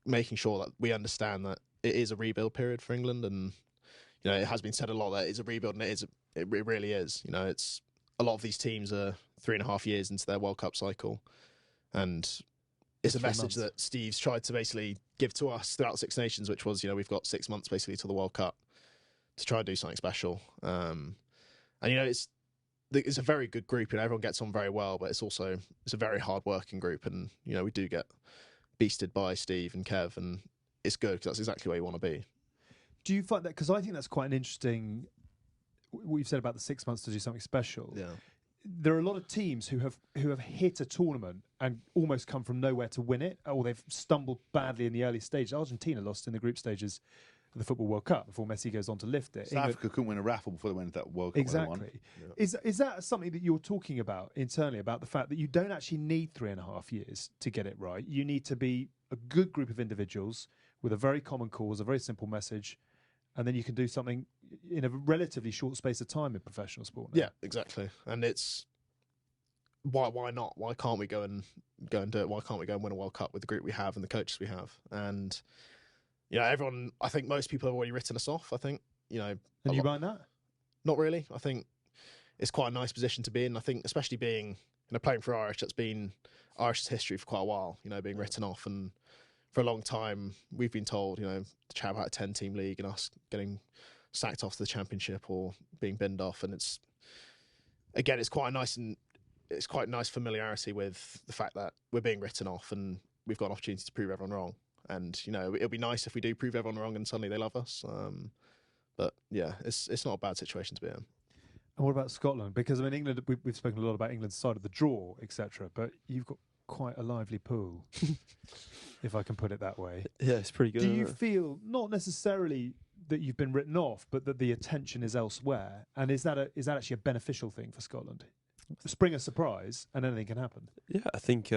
making sure that we understand that it is a rebuild period for England. And it has been said a lot that it's a rebuild, and it really is. It's a lot of these teams are 3.5 years into their World Cup cycle, and it's a message that Steve's tried to basically give to us throughout the Six Nations, which was we've got 6 months basically to the World Cup to try and do something special. And it's a very good group, and everyone gets on very well, but it's a very hard working group, and we do get beasted by Steve and Kev, and it's good because that's exactly where you want to be. Do you find that, because I think that's quite an interesting, what you've said about the 6 months to do something special. Yeah, there are a lot of teams who have hit a tournament and almost come from nowhere to win it, or they've stumbled badly in the early stages. Argentina lost in the group stages of the Football World Cup before Messi goes on to lift it. South Africa couldn't win a raffle before they went to that World Cup. Exactly. Yeah. Is that something that you're talking about internally, about the fact that you don't actually need 3.5 years to get it right? You need to be a good group of individuals with a very common cause, a very simple message, and then you can do something in a relatively short space of time in professional sport now. Yeah, exactly. And it's why not? Why can't we go and do it? Why can't we go and win a World Cup with the group we have and the coaches we have? And everyone, I think most people have already written us off. I think, And you mind that? Not really. I think it's quite a nice position to be in. I think, especially being, playing for Irish, that's been Irish's history for quite a while, being written off. And for a long time, we've been told, to chat about a 10-team league and us getting sacked off the championship or being binned off. And it's quite a nice familiarity with the fact that we're being written off and we've got an opportunity to prove everyone wrong. And, it'll be nice if we do prove everyone wrong and suddenly they love us. But, yeah, it's not a bad situation to be in. And what about Scotland? Because, England, we've spoken a lot about England's side of the draw, etc. But you've got quite a lively pool, if I can put it that way. Yeah, it's pretty good. Do you feel, not necessarily that you've been written off, but that the attention is elsewhere? And is that actually a beneficial thing for Scotland? Spring a surprise and anything can happen. Yeah, I think...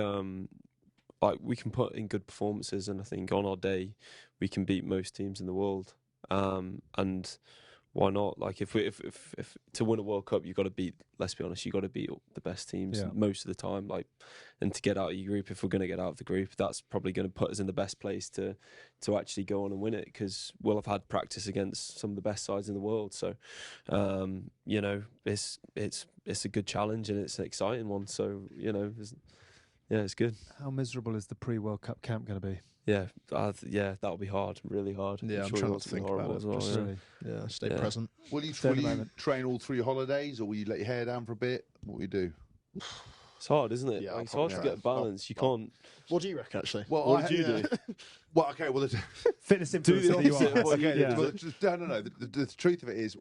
we can put in good performances, and I think on our day we can beat most teams in the world. And why not? If to win a World Cup, you've got to beat. Let's be honest, you've got to beat the best teams most of the time. And to get out of your group, if we're going to get out of the group, that's probably going to put us in the best place to actually go on and win it, because we'll have had practice against some of the best sides in the world. So, it's a good challenge and it's an exciting one. So it's good. How miserable is the pre-World Cup camp going to be? Yeah, that'll be hard, really hard. Yeah, I'm trying not to think about it. Well, stay present. Will you train all through your holidays, or will you let your hair down for a bit? What will you do? It's hard, isn't it? It's hard to get a balance. You can't. What do you reckon, actually? Well, what do you do? Well, okay. Well, fitness influencer you are. Okay. Yeah. Well, no. The truth of it is,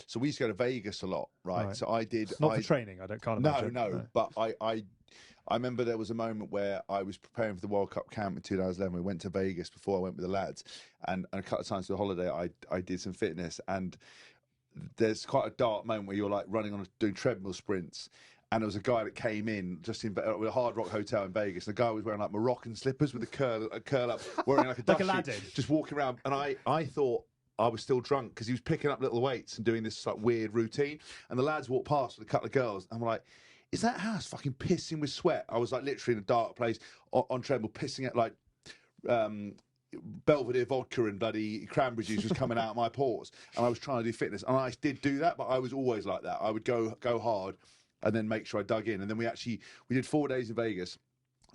so we used to go to Vegas a lot, right? So I did. Not for training. Can't imagine. No. But I remember there was a moment where I was preparing for the World Cup camp in 2011. We went to Vegas before I went with the lads, and a couple of times for the holiday, I did some fitness, and there's quite a dark moment where you're running doing treadmill sprints. And there was a guy that came in with a Hard Rock Hotel in Vegas. The guy was wearing Moroccan slippers with a curl up, wearing a like Aladdin, just walking around. And I thought I was still drunk because he was picking up little weights and doing this weird routine. And the lads walked past with a couple of girls, and I'm like, "Is that house fucking pissing with sweat?" I was literally in a dark place on treadmill, pissing at Belvedere vodka and bloody cranberry juice was coming out of my pores, and I was trying to do fitness, and I did do that, but I was always like that. I would go hard and then make sure I dug in, and then we did 4 days in Vegas,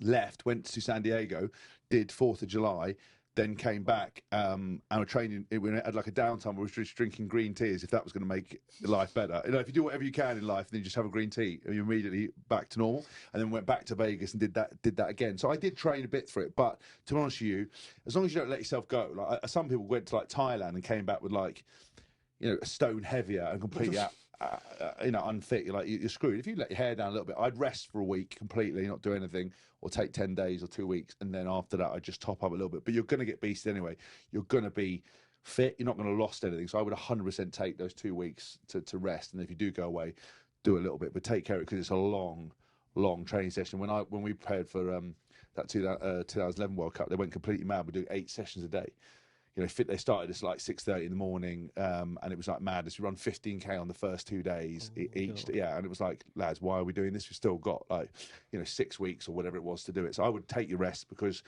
left, went to San Diego, did 4th of July, then came back and we're training. We had like a downtime where we were just drinking green tea as if that was going to make life better. You know, if you do whatever you can in life, then you just have a green tea and you're immediately back to normal. And then went back to Vegas and did that again. So I did train a bit for it, but to be honest with you, as long as you don't let yourself go, like some people went to like Thailand and came back with like, you know, a stone heavier and completely unfit. You're screwed. If you let your hair down a little bit, I'd rest for a week completely, not do anything, or take 10 days or 2 weeks, and then after that I'd just top up a little bit. But you're going to get beasted anyway. You're going to be fit. You're not going to have lost anything. So I would 100% take those 2 weeks to rest, and if you do go away, do a little bit, but take care of it, because it's a long training session. When we prepared for that 2011 World Cup, they went completely mad. We do 8 sessions a day. You know, they started us like 6:30 in the morning, and it was like madness. We run 15K on the first 2 days each. Yeah, and it was like, lads, why are we doing this? We've still got 6 weeks or whatever it was to do it. So I would take your rest, because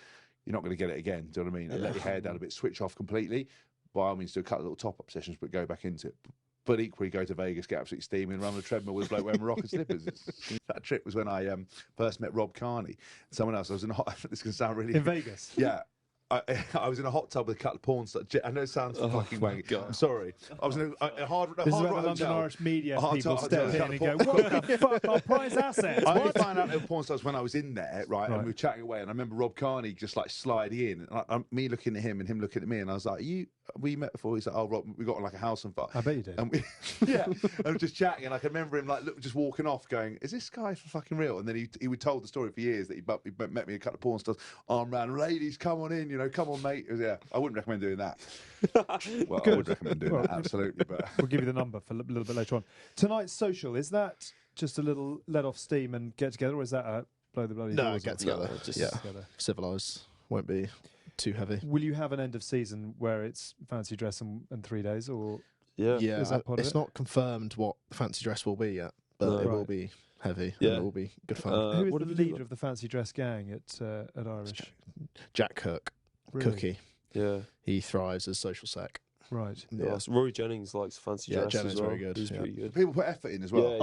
you're not going to get it again. Do you know what I mean? And let your hair down a bit, switch off completely. By all means, do a couple of little top-up sessions, but go back into it. But equally, go to Vegas, get absolutely steaming, and run on the treadmill with a bloke wearing Moroccan slippers. That trip was when I first met Rob Kearney. Someone else. I was in a hot. This can sound really in Vegas. Yeah. I was in a hot tub with a couple of porn stars. I know it sounds fucking wanky. I'm sorry. I was in a hard This is rock where the London hotel. Irish media Hard people to- step in and go, what the fuck, our prize assets? I only What? found out they were porn stars when I was in there, right? And we were chatting away, and I remember Rob Kearney just like sliding in, and me looking at him and him looking at me, and I was like, we met before? He's like, oh, Rob, we got on like a house on fire. I bet you did. And I was just chatting, and I can remember him just walking off, going, "Is this guy for fucking real?" And then he would told the story for years that he met me a couple of porn stars, arm round, ladies, come on in, come on, mate. Yeah, I wouldn't recommend doing that. Well, I would recommend doing that, absolutely. But we'll give you the number for a little bit later on. Tonight's social, is that just a little let off steam and get together, or is that a blow the bloody doors get off? together. Just together. Civilised. Won't be too heavy. Will you have an end of season where it's fancy dress and 3 days, or Yeah, is that part of it's it? not confirmed what the fancy dress will be yet, but it will be heavy. Yeah. And it will be good fun. Who is what the did we do? leader of the fancy dress gang at Irish? Jack Kirk, Really? Cookie. Yeah. He thrives as social sec. Right. Yeah. Nice. Rory Jennings likes fancy dress Jennings as well. very good, He's yeah. pretty good. people put effort in as well.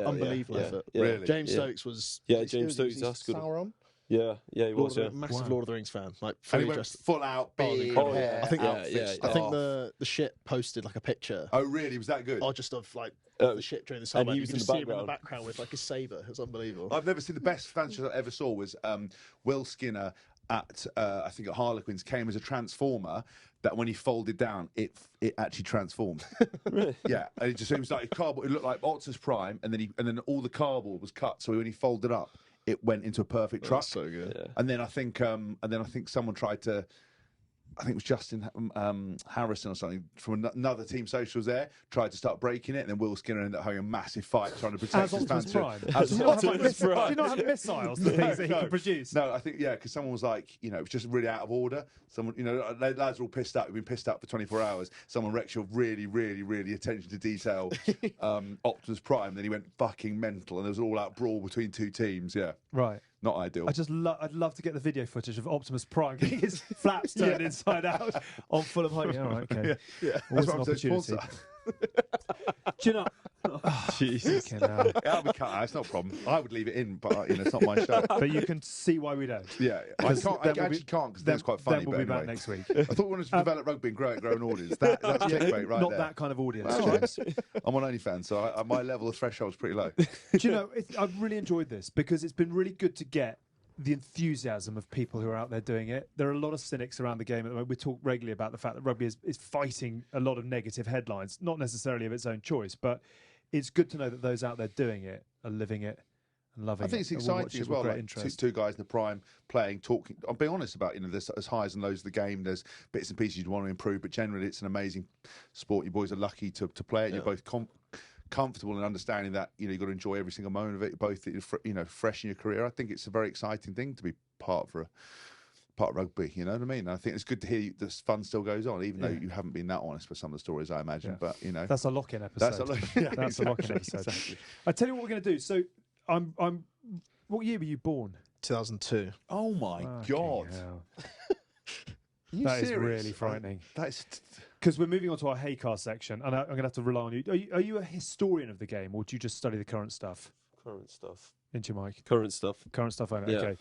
Unbelievable yeah. effort. Yeah. Really? James Yeah. Stokes was. Yeah, was James he- was Stokes, he that's good. Sauron? Yeah, he was. Yeah. Massive Wow. Lord of the Rings fan. Like And fully he went dressed. full out, beard, incredible. hair, I think outfit, I think stuff. the ship posted like a picture. Oh, really? Was that good? Or just of like Oh, the ship during the summer. he You was could in just the see him in the background. background with like his saber. It was unbelievable. I've never seen the best fancy I ever saw was Will Skinner at I think at Harlequins came as a transformer that when he folded down it actually transformed. Really? Yeah, and it was like cardboard. It looked like Optimus Prime, and then all the cardboard was cut. So when he folded up, it went into a perfect truck. That's so good. Yeah. And then I think someone tried to. I think it was Justin Harrison or something from another team socials there, tried to start breaking it, and then Will Skinner ended up having a massive fight trying to protect As his Optimus fancy. Prime. As Do you not have, Optimus Prime. do you not have missiles, the things that he can produce? No, I think, because someone was like, it was just really out of order. Someone, lads are all pissed out. We've been pissed out for 24 hours. Someone wrecks your really, really, really attention to detail Optimus Prime. Then he went fucking mental, and there was an all-out brawl between two teams. Yeah, Right. not ideal. I'd love to get the video footage of Optimus Prime getting his flaps turned inside out on Fulham Home. Yeah, all right, okay. Yeah, Always that's an what I'm saying. opportunity. Do you know? Jesus. Fucking hell. That'll be cut out. It's not a problem. I would leave it in, but it's not my show. But you can see why we don't. Yeah, I actually can't because that's quite funny. Then we'll be but back anyway. next week. I thought we wanted to develop rugby and grow an audience. That's clickbait right Not there. that kind of audience. That's all right. James. I'm on OnlyFans, so my level of threshold is pretty low. Do you know, I've really enjoyed this because it's been really good to get the enthusiasm of people who are out there doing it. There are a lot of cynics around the game at the moment. We talk regularly about the fact that rugby is fighting a lot of negative headlines, not necessarily of its own choice, but it's good to know that those out there doing it are living it and loving it. I think it's and will watch exciting it as with well. great Like interest. two guys in the prime playing, talking. I'm being honest about there's as highs and lows of the game. There's bits and pieces you want to improve, but generally it's an amazing sport. You boys are lucky to play it. Yeah. You're both comfortable in understanding that you've got to enjoy every single moment of it. Both fresh in your career. I think it's a very exciting thing to be part of rugby. You know what I mean? And I think it's good to hear this fun still goes on, even though you haven't been that honest with some of the stories, I imagine. Yeah. But That's a lock-in episode. That's a lock-in episode. Exactly. I tell you what we're going to do. So, what year were you born? 2002. Oh my Fucking god! hell. That is really frightening. Because we're moving on to our Heycar section, and I'm going to have to rely on you. Are you a historian of the game, or do you just study the current stuff? Current stuff. Into your mic. Current stuff. Current stuff only. Yeah. Okay.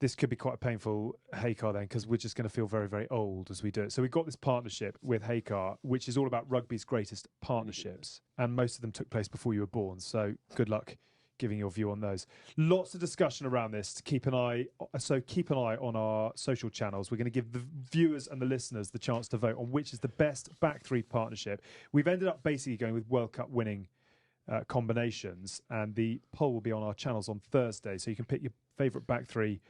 This could be quite a painful Heycar then, because we're just going to feel very, very old as we do it. So we've got this partnership with Heycar, which is all about rugby's greatest partnerships, and most of them took place before you were born. So good luck giving your view on those. Lots of discussion around this to keep an eye. So keep an eye on our social channels. We're going to give the viewers and the listeners the chance to vote on which is the best back three partnership. We've ended up basically going with World Cup winning combinations, and the poll will be on our channels on Thursday, so you can pick your favourite back three.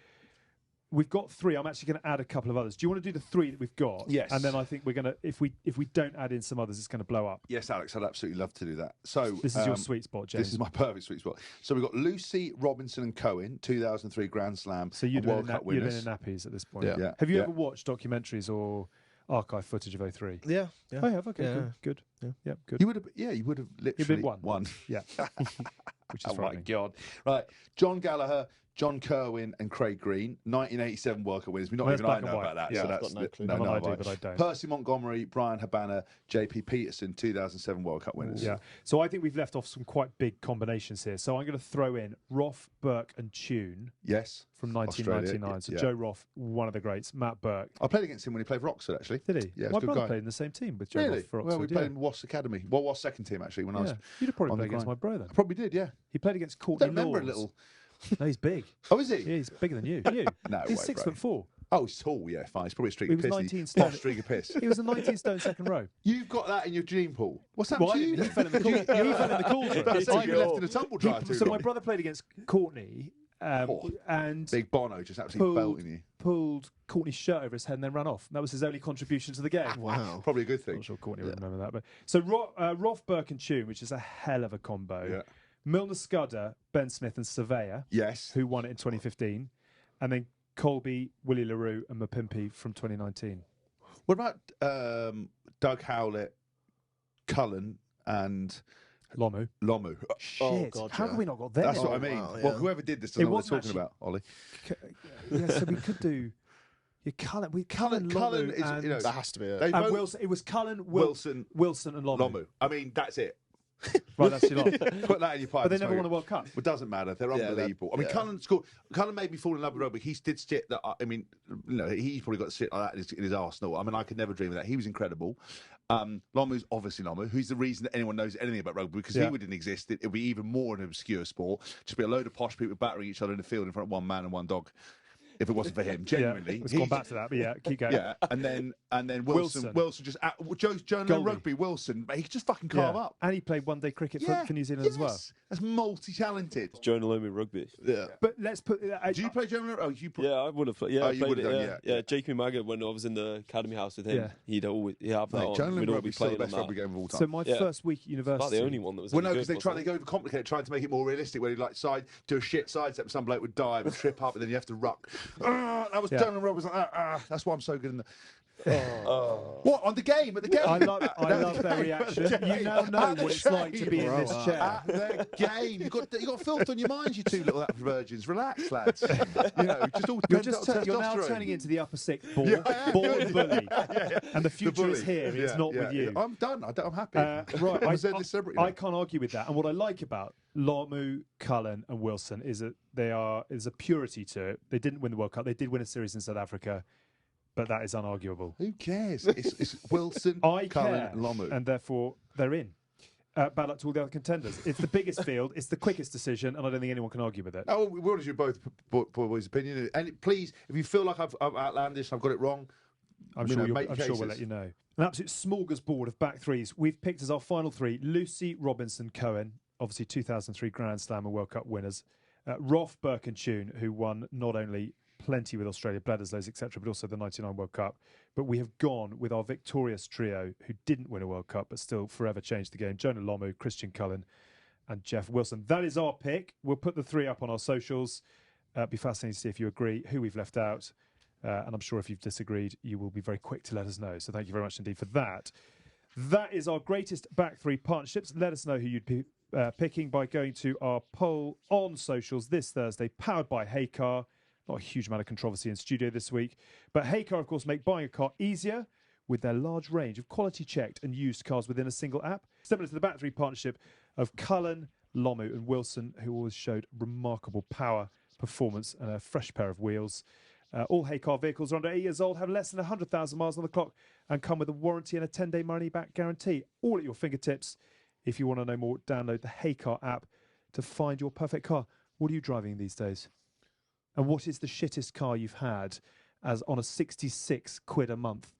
We've got three. I'm actually going to add a couple of others. Do you want to do the three that we've got? Yes. And then I think we're going to, if we don't add in some others, it's going to blow up. Yes, Alex, I'd absolutely love to do that. So this is your sweet spot, James. This is my perfect sweet spot. So we've got Lucy, Robinson and Cohen, 2003 Grand Slam. So you'd World been Cup in winners. nappies at this point. Yeah. Have you ever watched documentaries or archive footage of 03? Yeah. I have. Okay, Yeah. good. Yeah. Good. You would have literally won. Yeah. Which is oh my frightening. God. Right. John Gallagher, John Kerwin and Craig Green, 1987 World Cup winners. Not even I know about that. Yeah, so I've that's got no clue. I do, but I don't. Percy Montgomery, Brian Habana, JP Peterson, 2007 World Cup winners. Yeah. So I think we've left off some quite big combinations here. So I'm going to throw in Roth, Burke and Tune. Yes. From 1999. Australia, So Joe Roth, one of the greats. Matt Burke. I played against him when he played for Oxford, actually. Did he? Yeah, my good brother guy. played in the same team with Joe Really? Roth for Oxford. Well, we played in Wasps Academy. Well, Wasps second team, actually, when I was You'd have probably on the played against my grind. brother. I probably did, yeah. He played against I Courtney don't remember a Laws. little... No, he's big. Oh, is he? Yeah, he's bigger than you. No He's way, 6'4". Oh, he's tall, yeah, fine. He's probably a streak He of was piss. 19 stone. Off streak of piss. He was a 19-stone second row. You've got that in your gene pool. What's that Well, to you? he fell in the cauldron. He fell in the cauldron. That's I- like you left in a tumble dryer too So my long. brother played against Courtney, and Big Bono just absolutely belting you. pulled Courtney's shirt over his head and then ran off. That was his only contribution to the game. Wow. Probably a good I'm thing. not sure Courtney would remember that. But so Roth, Burke and Tune, which is a hell of a combo. Yeah. Milner Scudder, Ben Smith and Surveyor, Yes. who won it in 2015. And then Colby, Willie LaRue and Mapimpi from 2019. What about Doug Howlett, Cullen and Lomu. Lomu? Shit. God, How yeah. have we not got them? That's what I mean. wow, Well, yeah. whoever did this It doesn't know what they're wasn't talking about, Ollie. Yeah, so we could do... Yeah, Cullen, Cullen Lomu is, and, you know, That has to be it. they and vote Wilson. It was Cullen, Wilson, Wilson and Lomu. Lomu. I mean, that's it. Right, that's your lot. Put that in your pipe. But they and never smoke won a it. World Cup. It doesn't matter. They're Yeah, unbelievable. I mean, yeah. Cullen made me fall in love with rugby. He did shit that I mean, you know, he's probably got shit like that in his arsenal. I mean, I could never dream of that. He was incredible. Lomu's obviously Lomu, who's the reason that anyone knows anything about rugby, because he wouldn't exist. It would be even more an obscure sport. Just be a load of posh people battering each other in the field in front of one man and one dog. If it wasn't for him, genuinely. Yeah, let's go back to that, but yeah, keep going. Yeah, and then Wilson just Joe's journal Goldie. rugby. Wilson, he could just fucking carve up. And he played one-day cricket for New Zealand as well. That's multi-talented. Jonah Lomu rugby. Yeah. But let's put... Do you play German? Oh, you. Yeah, I would have played. Yeah, Oh, I you played would have it. done, Yeah, yeah. yeah. Jake Maga, when I was in the academy house with him, Yeah. he'd have that Mate, on. German We'd all be rugby's still the playing on best rugby that. game of all time. So my Yeah. first week at university... About the only one that was. Well, no, any because good, they go overcomplicate, trying to make it more realistic. Where you like do a shit sidestep, some bloke would dive and trip up, and then you have to ruck. That was German rugby. Was like that. That's why I'm so good in the. What on the game? At the game? I love their reaction. You now know what it's like to be in this chair. At the game, you got filth on your minds, you two little virgins. Relax, lads. You know, just all You're now testosterone. turning into the upper sixth ball and bully. And the future is here. It's not with you. I'm done. I'm happy. Right, I'm a Z-list celebrity now. I can't argue with that. And what I like about Lomu, Cullen, and Wilson is that there's a purity to it. They didn't win the World Cup. They did win a series in South Africa, but that is unarguable. Who cares? It's Wilson, I Cullen, care, and Lomu. and therefore they're in. Bad luck to all the other contenders. It's the biggest field. It's the quickest decision, and I don't think anyone can argue with it. Oh, we wanted you both boys' opinion. And please, if you feel like I've outlandish, I've got it wrong, I'm sure we'll let you know. An absolute smorgasbord of back threes. We've picked as our final three Lucy, Robinson, Cohen, obviously 2003 Grand Slam and World Cup winners. Roth, Burke and Tune, who won not only plenty with Australia, Bledisloes, etc., but also the 99 World Cup. But we have gone with our victorious trio who didn't win a World Cup but still forever changed the game. Jonah Lomu, Christian Cullen and Jeff Wilson. That is our pick. We'll put the three up on our socials. Be fascinating to see if you agree, who we've left out. And I'm sure if you've disagreed, you will be very quick to let us know. So thank you very much indeed for that. That is our greatest back three partnerships. Let us know who you'd be picking by going to our poll on socials this Thursday, powered by Heycar. Not a huge amount of controversy in studio this week. But Heycar, of course, make buying a car easier with their large range of quality-checked and used cars within a single app. Similar to the battery partnership of Cullen, Lomu and Wilson, who always showed remarkable power, performance and a fresh pair of wheels. All Heycar vehicles are under 8 years old, have less than 100,000 miles on the clock and come with a warranty and a 10-day money-back guarantee. All at your fingertips. If you want to know more, download the Heycar app to find your perfect car. What are you driving these days? And what is the shittest car you've had as on a 66 quid a month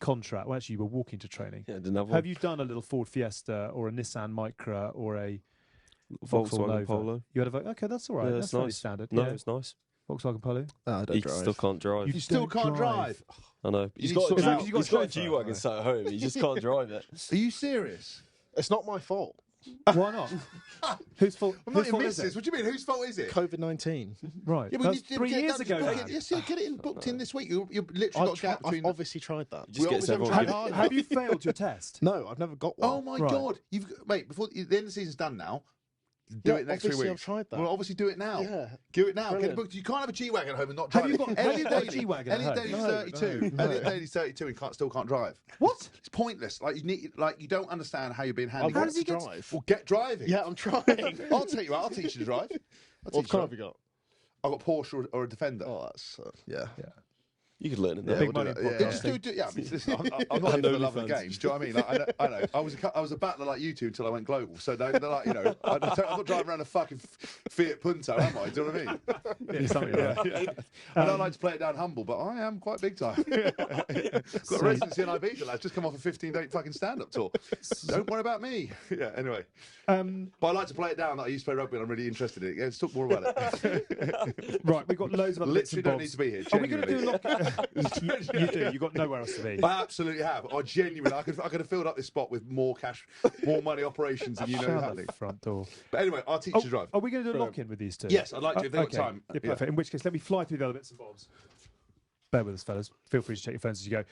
contract? Well, actually, you were walking to training. Yeah, didn't have one. Have you done a little Ford Fiesta or a Nissan Micra or a Volkswagen Polo? You had a okay, that's all right. Yeah, that's nice. Standard. No, yeah. it's nice. Volkswagen Polo. I don't He drive. still can't drive. You still can't drive. I know. He's He's got a chauffeur? G-Wagon sat at home. He just can't drive it. Are you serious? It's not my fault. Why not? Whose fault? I'm Whose not fault in is this. it? What do you mean? Whose fault is it? COVID-19. Right. Yeah, That's 3 years ago. Book now. it. Yes, yeah, get it in, booked in this week. You've literally got a gap between. I've obviously tried that. Just gets everyone. Have you failed your test? No, I've never got one. Oh my Right. God! Mate, before the end of the season's done now. Do it next 3 obviously weeks. I've tried that. Well, obviously do it now. Yeah. Do it now. Get Brilliant. it booked. You can't have a G-Wagon at home and not Have drive you it. got- Elliot have you got a Daly- G-Wagon at Elliot home? Daly's No, 32. no. Elliot Daly's 32 and still can't drive. What? It's pointless. Like you don't understand how you're being I've handicapped. got to drive. Well, get driving. Yeah, I'm trying. I'll take you out. I'll teach you to drive. What car have you got? I've got Porsche or a Defender. Oh, that's yeah. You could learn in Yeah, there. Big we'll money do that. podcast. Yeah, just do. Yeah, I mean, listen, I'm not And into the love of the OnlyFans. game. Do you know what I mean? Like, I know. I was a battler like you two until I went global. So they're like, I'm not driving around a fucking Fiat Punto, am I? Do you know what I mean? Yeah, something like that. Yeah. I don't like to play it down humble, but I am quite big time. Got a residency in Ibiza, lads. Just come off a 15-day fucking stand-up tour. Don't worry about me. Yeah. Anyway, but I like to play it down. That I used to play rugby, and I'm really interested in it. Yeah, let's talk more about it. Right, we've got loads of other bits Literally and don't need bobs. to be here. Are we going to do a genuinely. lock? You do. You've got nowhere else to be. I absolutely have. I genuinely, I could have filled up this spot with more cash, more money operations than you know Shut happening. the front door. But anyway, I'll teach you to drive. Are we going to do a lock-in with these two? Yes, I'd like to if they've got okay. time. Yeah, perfect. In which case, let me fly through the other bits and bobs. Bear with us, fellas. Feel free to check your phones as you go.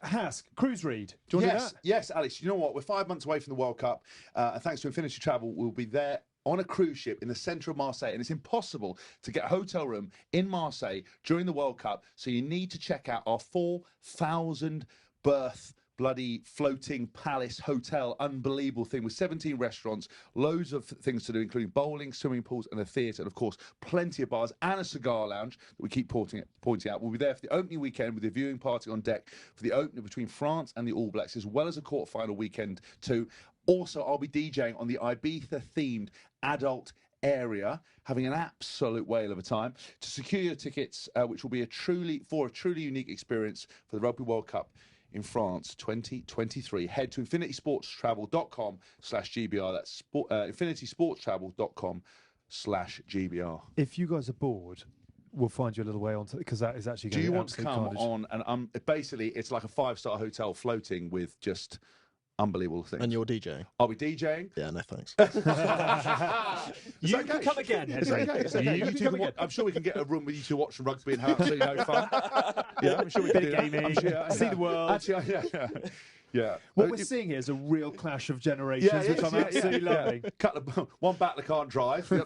Hask, cruise read. Do you want to do that? Yes, Alex. You know what? We're 5 months away from the World Cup, and thanks to Infinity Travel, we'll be there on a cruise ship in the centre of Marseille, and it's impossible to get a hotel room in Marseille during the World Cup. So you need to check out our 4,000 berth bloody floating palace hotel, unbelievable thing with 17 restaurants, loads of things to do, including bowling, swimming pools, and a theatre, and of course, plenty of bars and a cigar lounge that we keep pointing out. We'll be there for the opening weekend with a viewing party on deck for the opener between France and the All Blacks, as well as a quarter-final weekend too. Also, I'll be DJing on the Ibiza-themed adult area, having an absolute whale of a time. To secure your tickets, which will be a truly unique experience for the Rugby World Cup in France 2023, head to infinitysportstravel.com/GBR. That's infinitysportstravel.com/GBR. If you guys are bored, we'll find you a little way on to because that is actually Do going you to be want to absolute come carnage. on? And basically, it's like a 5-star hotel floating with just unbelievable things. And you're DJing? I'll be DJing. Yeah, no thanks. You okay. can come again, It's Henry. okay. It's okay. You You can two come can again. I'm sure we can get a room with you two watching rugby and have absolutely no fun. Yeah, I'm sure we can Bit do of that. gaming, I'm sure- see the world. Actually, yeah. What we're seeing here is a real clash of generations, which I'm absolutely loving. One battler can't drive. The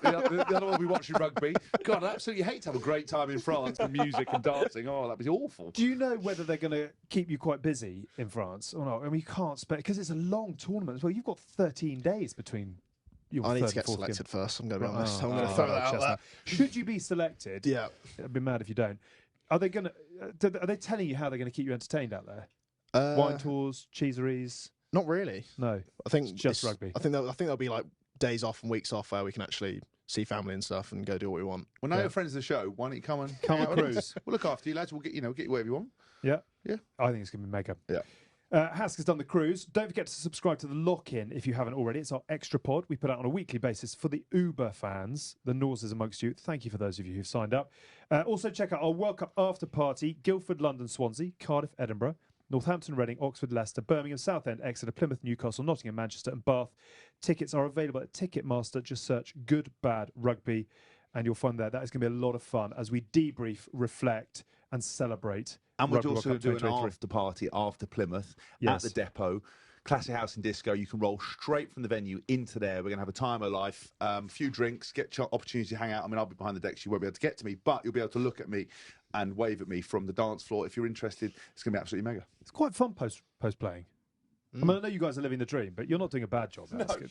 other one will be watching rugby. God, I absolutely hate to have a great time in France with music and dancing. Oh, that'd be awful. Do you know whether they're going to keep you quite busy in France or not? I mean, you can't spend because it's a long tournament as well. You've got 13 days between. Your I need third to get and fourth selected game. first. I'm going to be Right. honest. I'm Oh, going to oh, throw oh, that out chestnut. there. Should you be selected? Yeah. I'd be mad if you don't. Are they going to? Are they telling you how they're going to keep you entertained out there? Wine tours, cheeseries? Not really. No. I think It's just rugby. I think there'll be like days off and weeks off where we can actually see family and stuff and go do what we want. Well, now you're friends of the show. Why don't you come on out with cruise? us? We'll look after you, lads. We'll get you whatever you want. Yeah. Yeah. I think it's going to be mega. Yeah. Hask has done the cruise. Don't forget to subscribe to the Lock-In if you haven't already. It's our extra pod we put out on a weekly basis for the Uber fans, the Norses amongst you. Thank you for those of you who've signed up. Also check out our World Cup after party, Guildford, London, Swansea, Cardiff, Edinburgh, Northampton, Reading, Oxford, Leicester, Birmingham, Southend, Exeter, Plymouth, Newcastle, Nottingham, Manchester and Bath. Tickets are available at Ticketmaster. Just search Good Bad Rugby and you'll find that is going to be a lot of fun as we debrief, reflect and celebrate. And we'd Rugby World also Cup do an 2023. after party after Plymouth Yes. at the depot. classic house and disco. You can roll straight from the venue into there. We're going to have a time of life, a few drinks, get opportunity to hang out. I mean, I'll be behind the decks. You won't be able to get to me, but you'll be able to look at me and wave at me from the dance floor. If you're interested, it's going to be absolutely mega. It's quite fun post playing. I mean, I know you guys are living the dream, but you're not doing a bad job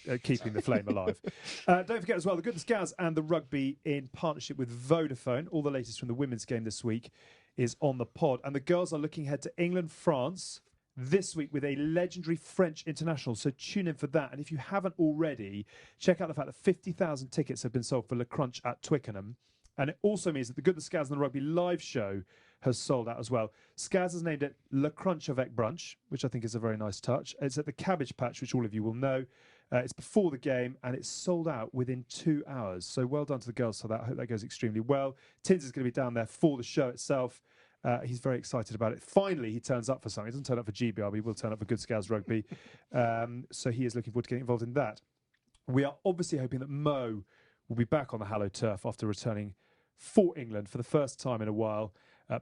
at keeping the flame alive. Don't forget as well, the good, the Scaz and the Rugby in partnership with Vodafone. All the latest from the women's game this week is on the pod. And the girls are looking ahead to England, France this week with a legendary French international. So tune in for that. And if you haven't already, check out the fact that 50,000 tickets have been sold for Le Crunch at Twickenham. And it also means that the Good, the Scaz and the Rugby live show has sold out as well. Scaz has named it Le Crunch avec Brunch, which I think is a very nice touch. It's at the Cabbage Patch, which all of you will know. It's before the game, and it's sold out within 2 hours. So well done to the girls for that. I hope that goes extremely well. Tins is going to be down there for the show itself. He's very excited about it. Finally, he turns up for something. He doesn't turn up for GBR, but he will turn up for Good Scaz Rugby. So he is looking forward to getting involved in that. We are obviously hoping that Mo will be back on the hallowed turf after returning for England for the first time in a while.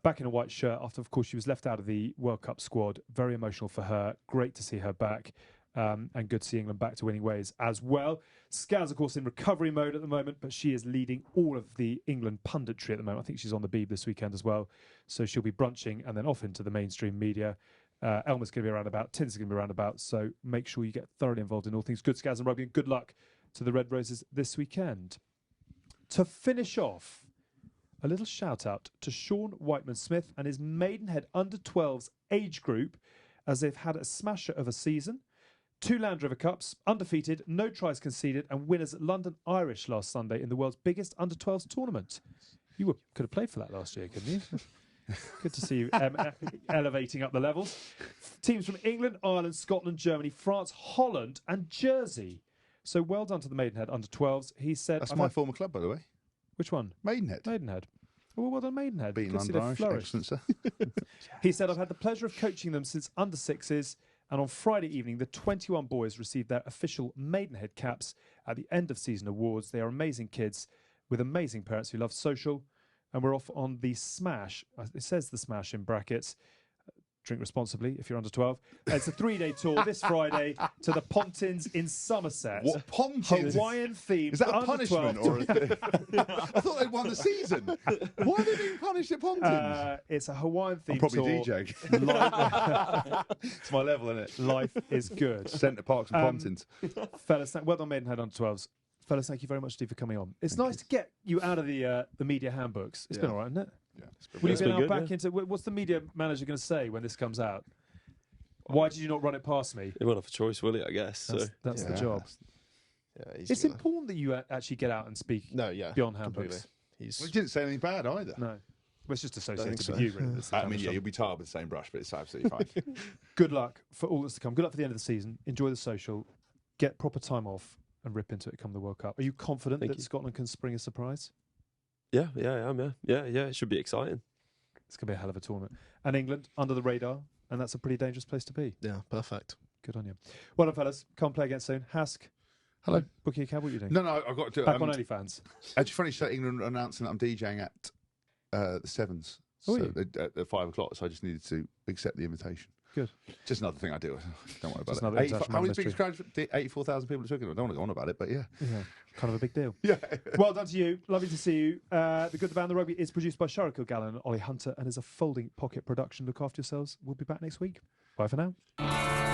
Back in a white shirt after, of course, she was left out of the World Cup squad. Very emotional for her. Great to see her back. And good to see England back to winning ways as well. Scaz, of course, in recovery mode at the moment, but she is leading all of the England punditry at the moment. I think she's on the Beeb this weekend as well. So she'll be brunching and then off into the mainstream media. Elmer's going to be around about. Tins is going to be around about. So make sure you get thoroughly involved in all things Good Scaz and Rugby. And good luck to the Red Roses this weekend. To finish off, a little shout out to Sean Whiteman-Smith and his Maidenhead under-12s age group, as they've had a smasher of a season. 2 Land Rover Cups, undefeated, no tries conceded, and winners at London Irish last Sunday in the world's biggest under-12s tournament. You could have played for that last year, couldn't you? Good to see you elevating up the levels. Teams from England, Ireland, Scotland, Germany, France, Holland, and Jersey. So well done to the Maidenhead under-12s. He said, That's my former club, by the way. Which one? Maidenhead. Maidenhead. Oh, well done, Maidenhead. Being London Irish, excellent, sir. He said, I've had the pleasure of coaching them since under-6s, and on Friday evening, the 21 boys received their official Maidenhead caps at the end of season awards. They are amazing kids with amazing parents who love social, and we're off on the Smash. It says the Smash in brackets. Drink responsibly if you're under 12. It's a 3-day tour this Friday to the Pontins in Somerset. What, Pontins? Hawaiian theme. Is that a punishment or a thing? I thought they'd won the season. Why are they being punished at Pontins? It's a Hawaiian theme. I'm probably tour. DJing. It's my level, isn't it? Life is good. Centre Parks and Pontins. Fellas, well done, Maidenhead under 12s. Fellas, thank you very much, Steve, for coming on. It's nice to get you out of the media handbooks. It's been all right, isn't it? Yeah, Will you be now back into... What's the media manager going to say when this comes out? Why did you not run it past me? He won't have a choice, will he, I guess? That's the job. It's important that you actually get out and speak beyond handbooks. He didn't say anything bad either. No. Well, it's just associated with you, really. I mean, you'll be tarred with the same brush, but it's absolutely fine. Good luck for all that's to come. Good luck for the end of the season. Enjoy the social. Get proper time off and rip into it come the World Cup. Are you confident that Scotland can spring a surprise? Yeah, I am, yeah. It should be exciting. It's going to be a hell of a tournament. And England, under the radar, and that's a pretty dangerous place to be. Yeah, perfect. Good on you. Well done, fellas. Come play again soon. Hask. Hello. Booking a cab, what are you doing? No, I've got to... Back on OnlyFans. Actually, funny that England announcing that I'm DJing at the Sevens at 5 o'clock, so I just needed to accept the invitation. Good. Just another thing I do. Don't worry about it. How many big crowds? 84,000 people at Twickenham. I don't want to go on about it, but yeah. Kind of a big deal. Yeah. Well done to you. Lovely to see you. The Good, the Bad, and the Rugby is produced by Shoutout Kilgallen and Ollie Hunter and is a folding pocket production. Look after yourselves. We'll be back next week. Bye for now.